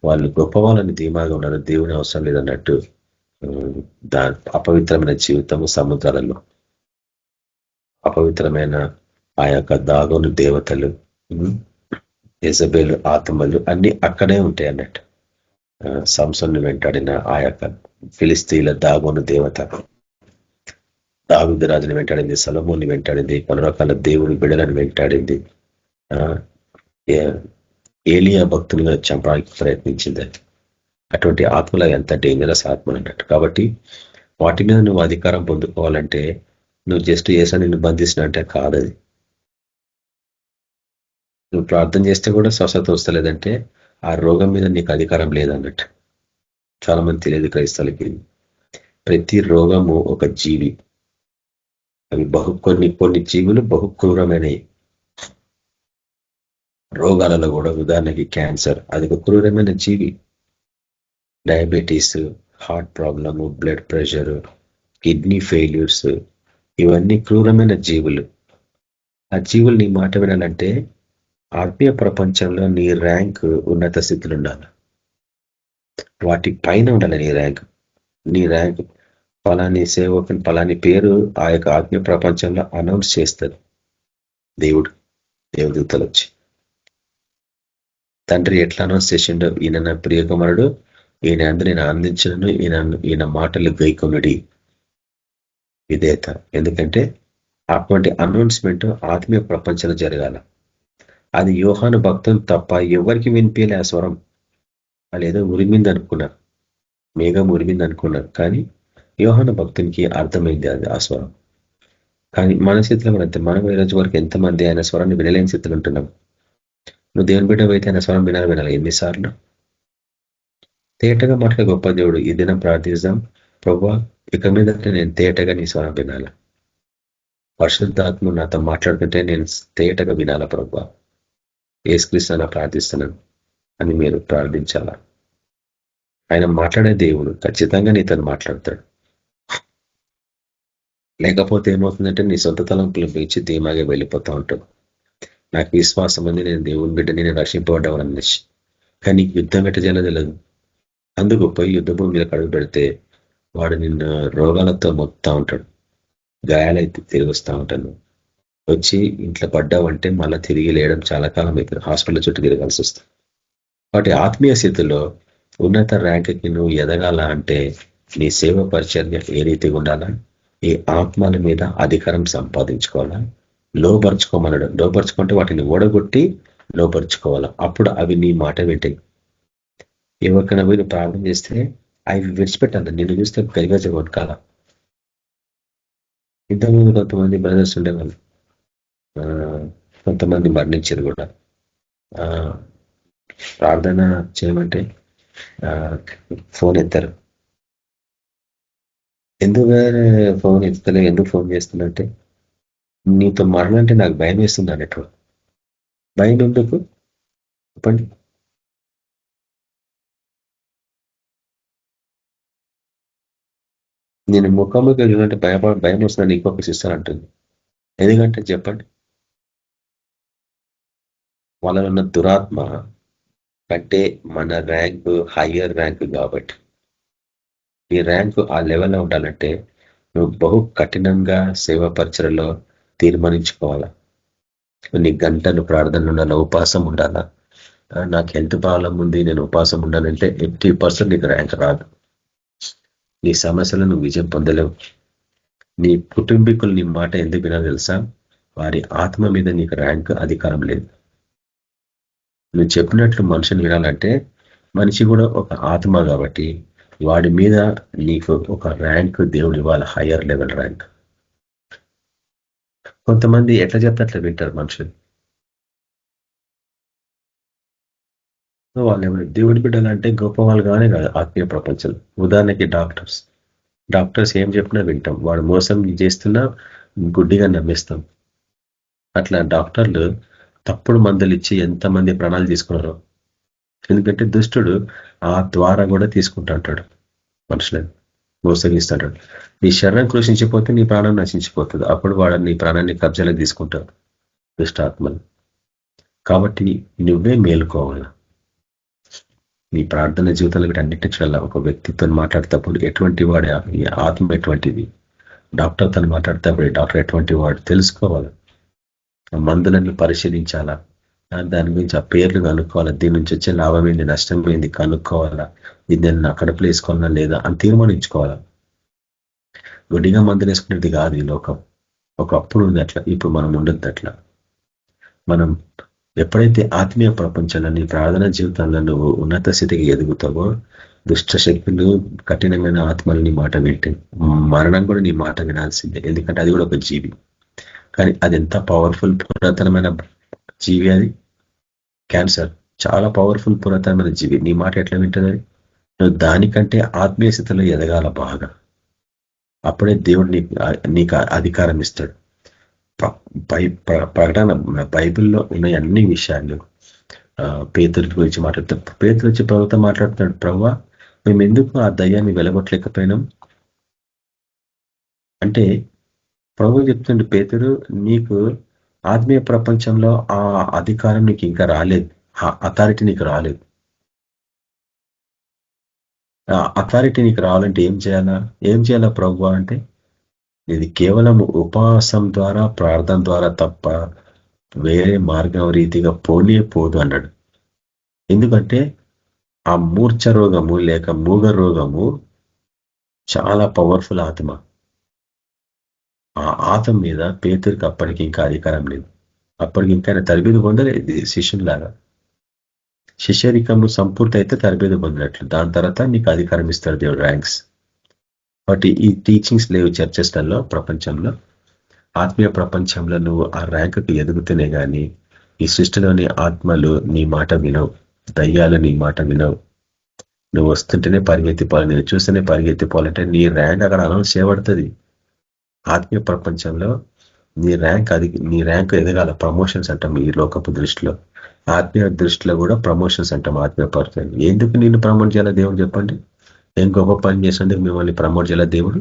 వాళ్ళు గొప్ప వాళ్ళని ధీమాగా ఉన్నారు, దేవుని అవసరం లేదన్నట్టు అపవిత్రమైన జీవితము సముద్రాలలో, అపవిత్రమైన ఆ యొక్క దాగోను దేవతలు, యెజబెలు ఆత్మలు అన్ని అక్కడే ఉంటాయి అన్నట్టు. సంసోను వెంటాడిన ఆ యొక్క ఫిలిస్తీన్ల దాగోను దేవత దావీదు రాజుని వెంటాడింది, సొలొమోన్ని వెంటాడింది, పలు రకాల దేవుని బిడ్డలను వెంటాడింది, ఏలియా భక్తులుగా చంపడానికి ప్రయత్నించింది. అటువంటి ఆత్మల ఎంత డేంజరస్ ఆత్మలు అన్నట్టు. కాబట్టి వాటి మీద నువ్వు అధికారం పొందుకోవాలంటే నువ్వు జస్ట్ ఏసా నిన్ను బంధిస్తున్నట్టే కాదది. నువ్వు ప్రార్థన చేస్తే కూడా స్వస్థత వస్తలేదంటే ఆ రోగం మీద నీకు అధికారం లేదన్నట్టు. చాలా మంది తెలియదు క్రైస్తవులకి. ప్రతి రోగము ఒక జీవి. అవి కొన్ని జీవులు బహు క్రూరమైనవి. రోగాలలో కూడా ఉదాహరణకి క్యాన్సర్, అది ఒక క్రూరమైన జీవి. Diabetes, heart problem, blood pressure, kidney failures, ఇవన్నీ క్రూరమైన జీవులు. ఆ జీవులు నీ మాట వినాలంటే ఆత్మీయ ప్రపంచంలో నీ ర్యాంక్ ఉన్నత స్థితిలో ఉండాలి. వాటి పైన ఉండాలి నీ ర్యాంక్. ఫలాని సేవకుని ఫలాని పేరు ఆ యొక్క ఆత్మీయ ప్రపంచంలో అనౌన్స్ చేస్తారు దేవదూతలు వచ్చి. తండ్రి ఎట్లా అనౌన్స్ చేసిండో, ఈయన నా ప్రియ కుమారుడు, ఈయన అందు నేను ఆనందించను, ఈయన మాటలు గైకొనుడి విధేయత. ఎందుకంటే అటువంటి అనౌన్స్మెంట్ ఆత్మీయ ప్రపంచంలో జరగాల. అది యోహాను భక్తులు తప్ప ఎవరికి వినిపించలే ఆ స్వరం. వాళ్ళు ఏదో ఉరిమింది అనుకున్నారు, మేఘం ఉరిమింది అనుకున్నారు, కానీ యోహాను భక్తునికి అర్థమైంది అది ఆ స్వరం. కానీ మన స్థితిలో కూడా అంతే. మనం ఈ రోజు వరకు ఎంతమంది ఆయన స్వరాన్ని వినలేని స్థితిలో ఉంటున్నాం. నువ్వు దేవుని బిడ్డవైతే ఆయన స్వరం వినాలి ఎన్నిసార్లు. తేటగా మాట్లాడే గొప్ప దేవుడు. ఈ దినం ప్రార్థిస్తాం, ప్రభువా ఇక మీద నేను తేటగా నీ స్వరం వినాల. పరిశుద్ధాత్మ నాతో మాట్లాడుతుంటే నేను తేటగా వినాలా ప్రభువా, యేసుక్రీస్తు అలా ప్రార్థిస్తున్నాను అని మీరు ప్రార్థించాలా. ఆయన మాట్లాడే దేవుడు ఖచ్చితంగా నీతో మాట్లాడతాడు. లేకపోతే ఏమవుతుందంటే నీ సొంత తలంపులు పెంచి ధీమాగా వెళ్ళిపోతూ ఉంటావు. నాకు విశ్వాసం ఉంది, నేను దేవుని బిడ్డ, నేను రక్షింపబడ్డాను అనేసి. కానీ నీకు యుద్ధం ఎట్ట తెలియదు. అందుకు పోయి యుద్ధ భూమి మీద కడుగు పెడితే వాడు నిన్ను రోగాలతో మొత్తా ఉంటాడు, గాయాలైతే తిరిగి వస్తూ ఉంటాను. వచ్చి ఇంట్లో పడ్డావంటే మళ్ళీ తిరిగి లేయడం చాలా కాలం అవుతుంది, హాస్పిటల్ చుట్టూ తిరగాల్సి వస్తుంది. వాటి ఆత్మీయ స్థితిలో ఉన్నత ర్యాంక్కి నువ్వు ఎదగాల అంటే నీ సేవ పరిచర్య ఏ రీతిగా ఉండాలా, ఈ ఆత్మల మీద అధికారం సంపాదించుకోవాలా, లోపరుచుకోమన్నాడు. లోపరుచుకుంటే వాటిని ఓడగొట్టి లోపరుచుకోవాలా. అప్పుడు అవి నీ మాట వింటాయి. ఎవరికైనా పోయి నువ్వు ప్రార్థన చేస్తే అవి విడిచిపెట్టాలి. నిన్ను చూస్తే గరిగజ కొట్టుకాల. ఇంతకుముందు కొంతమంది బ్రదర్స్ ఉండేవాళ్ళు, కొంతమంది మరణించారు కూడా. ప్రార్థన చేయమంటే ఫోన్ ఎత్తారు. ఎందుకు ఫోన్ ఎత్తలే, ఎందుకు ఫోన్ చేస్తున్నంటే నీతో మాట్లాడంటే నాకు భయం వేస్తుంది అన్నట్టు. భయం ఎందుకు చెప్పండి? నేను ముఖాముఖి చూడంటే భయం వస్తుందని ఇంకొక సిస్టర్ అంటుంది. ఎందుకంటే చెప్పండి, వాళ్ళలో ఉన్న దురాత్మ కంటే మన ర్యాంకు హయ్యర్ ర్యాంకు. కాబట్టి ఈ ర్యాంకు ఆ లెవెల్లో ఉండాలంటే నువ్వు బహు కఠినంగా సేవా పరిచయలో తీర్మానించుకోవాలా. కొన్ని గంటలు ప్రార్థనలు ఉండాలా, ఉపాసం ఉండాలా. నాకు హెల్త్ ప్రాబ్లం ఉంది, నేను ఉపాసం ఉండాలంటే 80% నీకు ర్యాంక్ రాదు. నీ సమస్యలు నువ్వు విజయం పొందలేవు. నీ కుటుంబీకులు నీ మాట ఎందుకు వినాలో తెలుసా? వారి ఆత్మ మీద నీకు ర్యాంక్ అధికారం లేదు. నువ్వు చెప్పినట్లు మనుషులు వినాలంటే మనిషి కూడా ఒక ఆత్మ కాబట్టి వాడి మీద నీకు ఒక ర్యాంక్ దేవుడు ఇవ్వాలి, హయ్యర్ లెవెల్ ర్యాంక్. కొంతమంది ఎట్లా చెప్తే అట్లా వింటారు మనుషులు. వాళ్ళు ఎవరు దేవుడి బిడ్డలు అంటే గొప్ప వాళ్ళుగానే కాదు ఆత్మీయ ప్రపంచం. ఉదాహరణకి డాక్టర్స్ ఏం చెప్పినా వింటాం, వాడు మోసం చేస్తున్నా గుడ్డిగా నమ్మేస్తాం. అట్లా డాక్టర్లు తప్పుడు మందులు ఇచ్చి ఎంతమంది ప్రాణాలు తీసుకున్నారో. ఎందుకంటే దుష్టుడు ఆ ద్వారా కూడా తీసుకుంటా ఉంటాడు, మనుషులని మోసగిస్తాడు. నీ శరీరం కృషించిపోతే నీ ప్రాణం నశించిపోతుంది. అప్పుడు వాడు నీ ప్రాణాన్ని కబ్జాలకు తీసుకుంటాడు దుష్టాత్మలు. కాబట్టి నువ్వే మేలుకోవాలి. నీ ప్రార్థన జీవితంలో వీటన్నిటి చూడాల. ఒక వ్యక్తితో మాట్లాడేటప్పుడు ఎటువంటి వాడు, ఈ ఆత్మ ఎటువంటిది, డాక్టర్ తను మాట్లాడేటప్పుడు డాక్టర్ ఎటువంటి వాడు తెలుసుకోవాలి. మందులన్నీ పరిశీలించాలా, దాని గురించి ఆ పేర్లు కనుక్కోవాలా, దీని నుంచి వచ్చే లాభం ఏంది, నష్టం ఏంది కనుక్కోవాలా, ఇది నేను నా కడుపులో వేసుకోవాలా లేదా అని తీర్మానించుకోవాలా. గుడ్డిగా మందులు వేసుకునేది కాదు ఈ లోకం. ఒకప్పుడు ఉంది అట్లా, ఇప్పుడు మనం ఉండద్దు అట్లా. మనం ఎప్పుడైతే ఆత్మీయ ప్రపంచంలో నీ ప్రార్థన జీవితంలో నువ్వు ఉన్నత స్థితికి ఎదుగుతావో, దుష్ట శక్తులు కఠినమైన ఆత్మలు నీ మాట వింటాయి. మరణం కూడా నీ మాట వినాల్సిందే, ఎందుకంటే అది కూడా ఒక జీవి. కానీ అది ఎంత పవర్ఫుల్ పురాతనమైన జీవి. అది క్యాన్సర్ చాలా పవర్ఫుల్ పురాతనమైన జీవి. నీ మాట ఎట్లా వింటుంది? నువ్వు దానికంటే ఆత్మీయ స్థితిలో ఎదగాల బాగా. అప్పుడే దేవుడు నీకు అధికారం ఇస్తాడు. ప్రకటన బైబిల్లో ఉన్న అన్ని విషయాలు పేతురు గురించి మాట్లాడతాడు. పేతురు వచ్చి ప్రభుతో మాట్లాడుతున్నాడు, ప్రభువా మేము ఎందుకు ఆ దయ్యాన్ని వెలగొట్టలేకపోయినాం అంటే, ప్రభు చెప్తుండే పేతురు నీకు ఆత్మీయ ప్రపంచంలో ఆ అధికారం నీకు ఇంకా రాలేదు, ఆ అథారిటీ నీకు రాలేదు. ఆ అథారిటీ నీకు రావాలంటే ఏం చేయాలా ప్రభు అంటే, ఇది కేవలం ఉపవాసం ద్వారా ప్రార్థన ద్వారా తప్ప వేరే మార్గం రీతిగా పోదు అన్నాడు. ఎందుకంటే ఆ మూర్ఛ రోగము లేక మూగ రోగము చాలా పవర్ఫుల్ ఆత్మ. ఆ ఆత్మ మీద పేతురికి అప్పటికి ఇంకా అధికారం లేదు. అప్పటికి ఇంకా ఆయన తరబేదు పొందలేదు శిష్యులాగా. శిష్యరికము సంపూర్తి అయితే తరబేదు పొందినట్లు. దాని తర్వాత నీకు అధికారం ఇస్తాడు దేవుడు, ర్యాంక్స్. కాబట్టి ఈ టీచింగ్స్ లేవు చర్చెస్లలో. ప్రపంచంలో ఆత్మీయ ప్రపంచంలో నువ్వు ఆ ర్యాంకుకి ఎదుగుతూనే గాని ఈ సృష్టిలోని ఆత్మలు నీ మాట వినవు, దయ్యాలు నీ మాట వినవు. నువ్వు వస్తుంటేనే పరిగెత్తిపోవాలి, నేను చూస్తేనే పరిగెత్తిపోవాలంటే నీ ర్యాంక్ అక్కడ అనౌన్స్ చేయబడుతుంది. ఆత్మీయ ప్రపంచంలో నీ ర్యాంక్ ఎదగాల. ప్రమోషన్స్ అంటాం ఈ లోకపు దృష్టిలో. ఆత్మీయ దృష్టిలో కూడా ప్రమోషన్స్ అంటాం. ఆత్మీయ పర్సన్ ఎందుకు నిన్ను ప్రమోట్ చేయాలా దేవుడు చెప్పండి? ఏం గొప్ప పని చేసినందుకు మిమ్మల్ని ప్రమోట్ చేయాలా దేవుడు?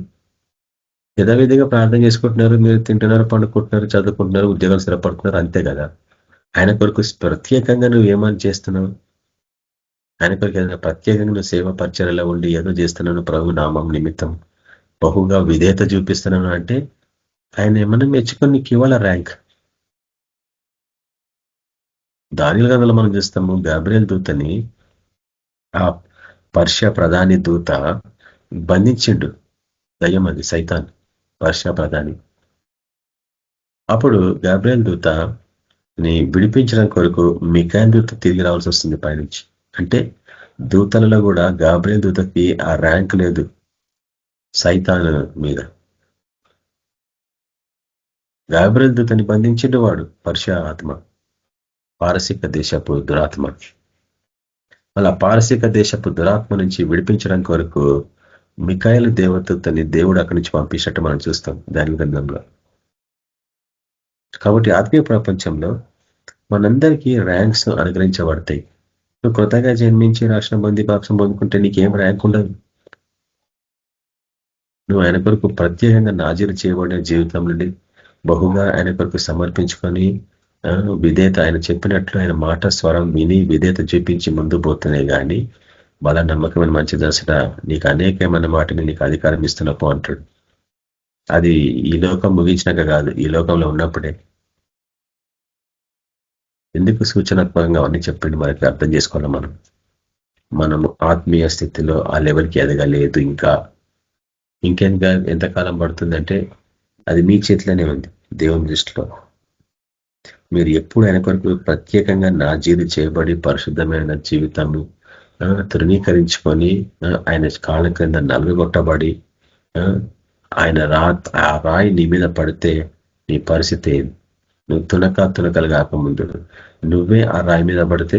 యథావిధిగా ప్రార్థన చేసుకుంటున్నారు, మీరు తింటున్నారు, పండుకుంటున్నారు, చదువుకుంటున్నారు, ఉద్యోగాలు స్థిరపడుతున్నారు, అంతే కదా. ఆయన కొరకు ప్రత్యేకంగా నువ్వు ఏమని చేస్తున్నావు? ఆయన కొరకు ఏదైనా ప్రత్యేకంగా నువ్వు సేవ పరిచర్యలో ఉండి ఏదో చేస్తున్నాను ప్రభు నామం నిమిత్తం బహుగా విధేయత చూపిస్తున్నాను అంటే ఆయన ఏమన్నా మెచ్చుకొని నీకు ఇవ్వాల ర్యాంక్. దానిల గందలో మనం చూస్తాము, గాబ్రియల్ దూతని ఆ పర్షియా ప్రధాని దూత బంధించిండు. దయ్యం అది, సైతాన్, పర్షియా ప్రధాని. అప్పుడు గాబ్రియల్ దూతని విడిపించడం కొరకు మిఖాయిల్ దూత తిరిగి రావాల్సి వస్తుంది పైనుంచి. అంటే దూతలలో కూడా గాబ్రియల్ దూతకి ఆ ర్యాంక్ లేదు సైతాన్ మీద. గాబ్రియల్ దూతని బంధించిండు వాడు పర్షియా ఆత్మ, పారసీక దేశపు దురాత్మ. అలా పారసీక దేశపు దురాత్మ నుంచి విడిపించడం కొరకు మిఖాయిల్ దేవదూతని దేవుడు అక్కడి నుంచి పంపించినట్టు మనం చూస్తాం దాని గ్రంథంలో. కాబట్టి ఆత్మీయ ప్రపంచంలో మనందరికీ ర్యాంక్స్ అనుగ్రహించబడతాయి. నువ్వు కొత్తగా జన్మించి రాష్ట్ర బందీ బాప్సం పొందుకుంటే నీకేం ర్యాంక్ ఉండదు. నువ్వు ఆయన కొరకు ప్రత్యేకంగా నాజీరు చేయబడిన జీవితం నుండి బహుగా ఆయన కొరకు సమర్పించుకొని విధేయత, ఆయన చెప్పినట్లు ఆయన మాట స్వరం విని విధేయత చూపించి ముందు పోతున్నాయి. కానీ బల నమ్మకమైన మంచి దశట నీకు అనేకమైన మాటని నీకు అధికారం ఇస్తున్నప్పు అంటాడు. అది ఈ లోకం ముగించినాక కాదు, ఈ లోకంలో ఉన్నప్పుడే. ఎందుకు సూచనాత్మకంగా అవన్నీ చెప్పిండి మనకి అర్థం చేసుకోవాలి. మనము ఆత్మీయ స్థితిలో ఆ లెవెల్కి ఎదగలేదు. ఎంతకాలం పడుతుందంటే అది మీ చేతిలోనే ఉంది దేవుని దృష్టిలో. మీరు ఎప్పుడు ఆయన కొరకు ప్రత్యేకంగా నాజీరు చేయబడి పరిశుద్ధమైన జీవితము తృణీకరించుకొని ఆయన కాళ్ళ క్రింద నలుగొట్టబడి ఆయన ఆ రాయి నీ మీద పడితే నీ పరిస్థితి ఏంది? నువ్వు తునకలు కాకముందు నువ్వే ఆ రాయి మీద పడితే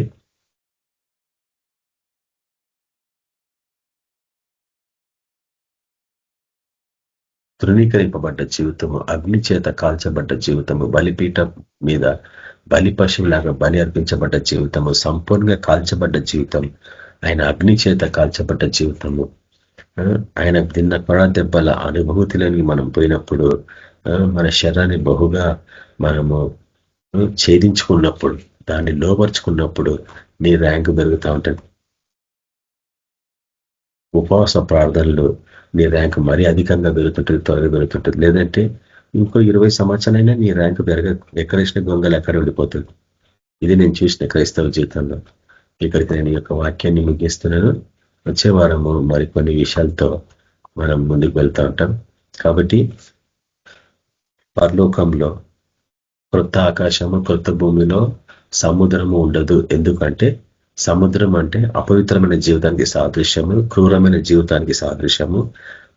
తృణీకరింపబడ్డ జీవితము, అగ్ని చేత కాల్చబడ్డ జీవితము, బలిపీఠం మీద బలి పశువులాగా బలి అర్పించబడ్డ జీవితము, సంపూర్ణంగా కాల్చబడ్డ జీవితం, ఆయన అగ్ని చేత కాల్చబడ్డ జీవితము, ఆయన తిన్న కొర దెబ్బల అనుభూతిలోని మనం పోయినప్పుడు మన శరీరాన్ని బహుగా మనము ఛేదించుకున్నప్పుడు, దాన్ని లోపరుచుకున్నప్పుడు నీ ర్యాంకు పెరుగుతూ ఉంటుంది. ఉపవాస ప్రార్థనలు నీ ర్యాంక్ మరీ అధికంగా పెరుగుతుంటుంది, త్వరగా పెరుగుతుంటుంది. లేదంటే ఇంకో 20 సంవత్సరాలైనా నీ ర్యాంకు ఎక్కడేసిన గొంగలు ఎక్కడ ఉండిపోతుంది. ఇది నేను చూసిన క్రైస్తవ జీవితంలో. ఇక్కడికి నేను ఈ యొక్క వాక్యాన్ని ముగిస్తున్నాను. వచ్చే వారము మరికొన్ని విషయాలతో మనం ముందుకు వెళ్తూ ఉంటాం. కాబట్టి పరలోకంలో క్రొత్త ఆకాశము, క్రొత్త భూమిలో సముద్రము ఉండదు. ఎందుకంటే సముద్రం అంటే అపవిత్రమైన జీవితానికి సాదృశ్యము, క్రూరమైన జీవితానికి సాదృశ్యము,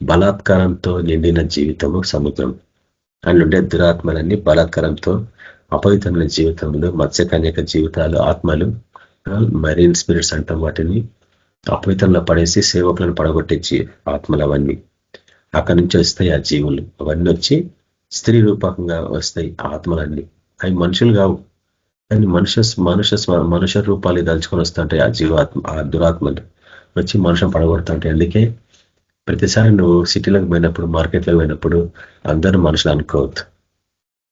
బలాత్కారంతో నిండిన జీవితము సముద్రం. అందులో దురాత్మలన్నీ బలాత్కారంతో అపవిత్రమైన జీవితములు, మత్స్యకన్యక జీవితాలు, ఆత్మలు, మరీన్ స్పిరిట్స్ అంటాం వాటిని, అపవిత్రంలో పడేసి సేవకులను పడగొట్టే ఆత్మలు అవన్నీ అక్కడి నుంచి వస్తాయి. ఆ జీవులు అవన్నీ వచ్చి స్త్రీ రూపకంగా వస్తాయి ఆత్మలన్నీ. అవి మనుషులు కావు, కానీ మనుష్య రూపాలు దలుచుకొని వస్తుంటాయి ఆ జీవాత్మ, ఆ దురాత్మలు వచ్చి మనుషులు పడగొడుతుంటాయి. అందుకే ప్రతిసారి నువ్వు సిటీలకు పోయినప్పుడు, మార్కెట్లకు పోయినప్పుడు అందరూ మనుషులు అనుకోవద్దు.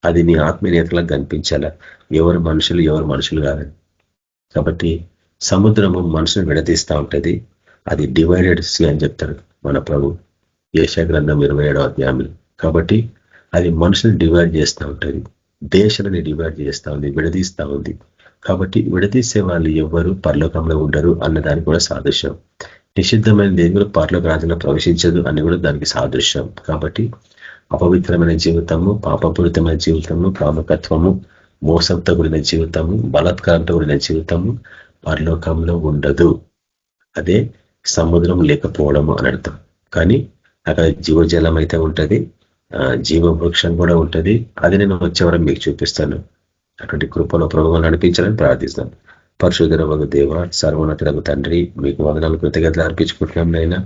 అది నీ ఆత్మీయతలకు కనిపించాలా ఎవరు మనుషులు కాదని. కాబట్టి సముద్రము మనుషులు విడదీస్తూ ఉంటుంది. అది డివైడెడ్ సీ అని చెప్తారు మన ప్రభు యెషయా గ్రంథం 27వ అధ్యాయంలో. కాబట్టి అది మనుషులను డివైడ్ చేస్తూ ఉంటుంది, దేశాలని డివైడ్ చేస్తూ ఉంది, విడదీస్తూ ఉంది. కాబట్టి విడదీసే వాళ్ళు ఎవ్వరు పరలోకంలో ఉండరు అన్నదానికి కూడా సాదృశ్యం. నిషిద్ధమైన దేని కూడా పరలోక రాజ్యంలో ప్రవేశించదు అని కూడా దానికి సాదృశ్యం. కాబట్టి అపవిత్రమైన జీవితము, పాపపూరితమైన జీవితము, కామకత్వము, మోసంతో కూడిన జీవితము, బలాత్కారంతో కూడిన జీవితము పరలోకంలో ఉండదు. అదే సముద్రం లేకపోవడము అని అర్థం. కానీ అక్కడ జీవజలం అయితే ఉంటది, జీవవృక్షం కూడా ఉంటది. అది నేను వచ్చేవరం మీకు చూపిస్తాను. అటువంటి కృపలో ప్రభువులను నడిపించాలని ప్రార్థిస్తాను. పరిశుద్ధుడవగు దేవ, సర్వోన్నతుడగు తండ్రి, మీకు వందనాలు కృతజ్ఞతలు అర్పించుకుంటున్నాం నైనా.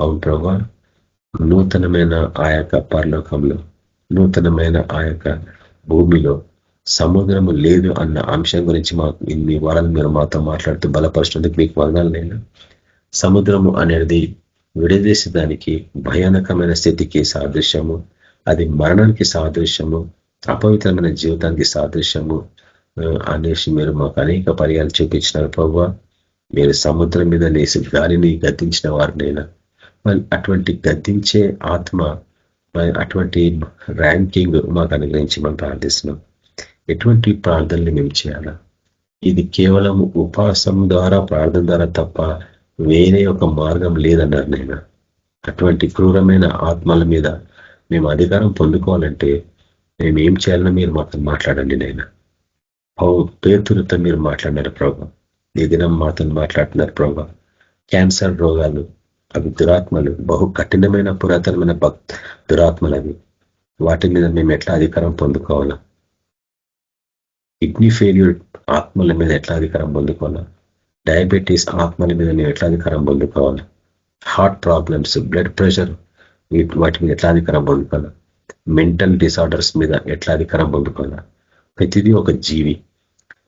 అవును ప్రభా, నూతనమైన ఆ యొక్క పరలోకంలో, నూతనమైన ఆ యొక్క భూమిలో సముద్రము లేదు అన్న అంశం గురించి ఇన్ని వారాలు మీరు మాతో మాట్లాడుతూ బలపరుచినందుకు మీకు వందనాలనైనా. సముద్రము అనేది విడదీసేదానికి భయానకమైన స్థితికి సాదృశ్యము, అది మరణానికి సాదృశ్యము, అపవిత్రమైన జీవితానికి సాదృశ్యము అనేసి మీరు మాకు అనేక పర్యాలు చూపించినారు ప్రభువా. మీరు సముద్రం మీద లేసి గాలిని గద్దించిన వారినైనా, మరి అటువంటి గద్దించే ఆత్మ, మరి అటువంటి ర్యాంకింగ్ మాకు అనుగ్రహించి మనం ప్రార్థిస్తున్నాం. ఎటువంటి ప్రార్థనలు మేము చేయాలా? ఇది కేవలం ఉపవాసం ద్వారా, ప్రార్థన ద్వారా తప్ప వేరే ఒక మార్గం లేదన్నారు నైనా. అటువంటి క్రూరమైన ఆత్మల మీద మేము అధికారం పొందుకోవాలంటే మేము ఏం చేయాలని మీరు మాతో మాట్లాడండి నైనా. పేతులతో మీరు మాట్లాడినారు ప్రభా, ఈ దినం మాతో మాట్లాడుతున్నారు ప్రభా. క్యాన్సర్ రోగాలు, అవి దురాత్మలు, బహు కఠినమైన పురాతనమైన దురాత్మలు అవి. వాటి మీద మేము ఎట్లా అధికారం పొందుకోవాలా? కిడ్నీ ఫెయిల్యూర్ ఆత్మల మీద ఎట్లా అధికారం పొందుకోవాలా? డయాబెటీస్ ఆత్మల మీద మేము ఎట్లా అధికారం పొందుకోవాలా? హార్ట్ ప్రాబ్లమ్స్, బ్లడ్ ప్రెషర్, వాటి మీద ఎట్లా అధికారం పొందుకోవాలా? మెంటల్ డిసార్డర్స్ మీద ఎట్లా అధికారం పొందుకోవాలా? ప్రతిదీ ఒక జీవి,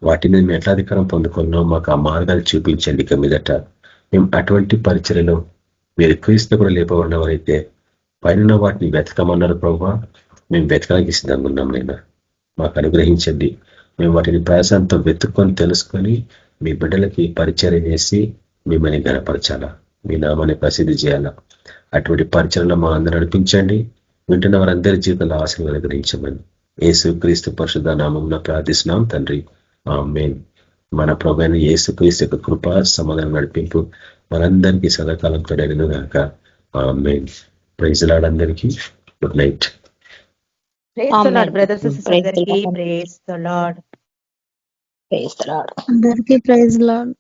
వాటి మీద మేము ఎట్లా అధికారం పొందుకున్నాం మాకు ఆ మార్గాలు చూపించండి. ఇక మీదట మేము అటువంటి పరిచర్యలో మీరు క్రీస్తు కూడా లేపబడినవారైతే పైన వాటిని వెతకమన్నారు ప్రభావ. మేము వెతకడానికి సిద్ధంగా ఉన్నాం నైనా, మాకు అనుగ్రహించండి. మేము వాటిని ప్రయాసంతో వెతుక్కొని తెలుసుకొని మీ బిడ్డలకి పరిచర్య చేసి మిమ్మల్ని గణపరచాలా, మీ నామాన్ని ప్రసిద్ధి చేయాలా. అటువంటి పరిచర్యలో మా అందరూ నడిపించండి. వింటున్న వారందరి జీవితంలో ఆశలు అనుగ్రహించమని యేసు క్రీస్తు పరిశుద్ధ నామమున ప్రార్థిస్తున్నాం తండ్రి, ఆమేన్. మన ప్రభువైన యేసు క్రీస్తు యొక్క కృప, సమాధానం, నడిపింపు మనందరికీ సదాకాలం తోడైనను గాక. ఆమేన్. ప్రైజ్ లార్డ్ అందరికీ. Good night. అందరికీ ప్రైజ్ లార్డ్.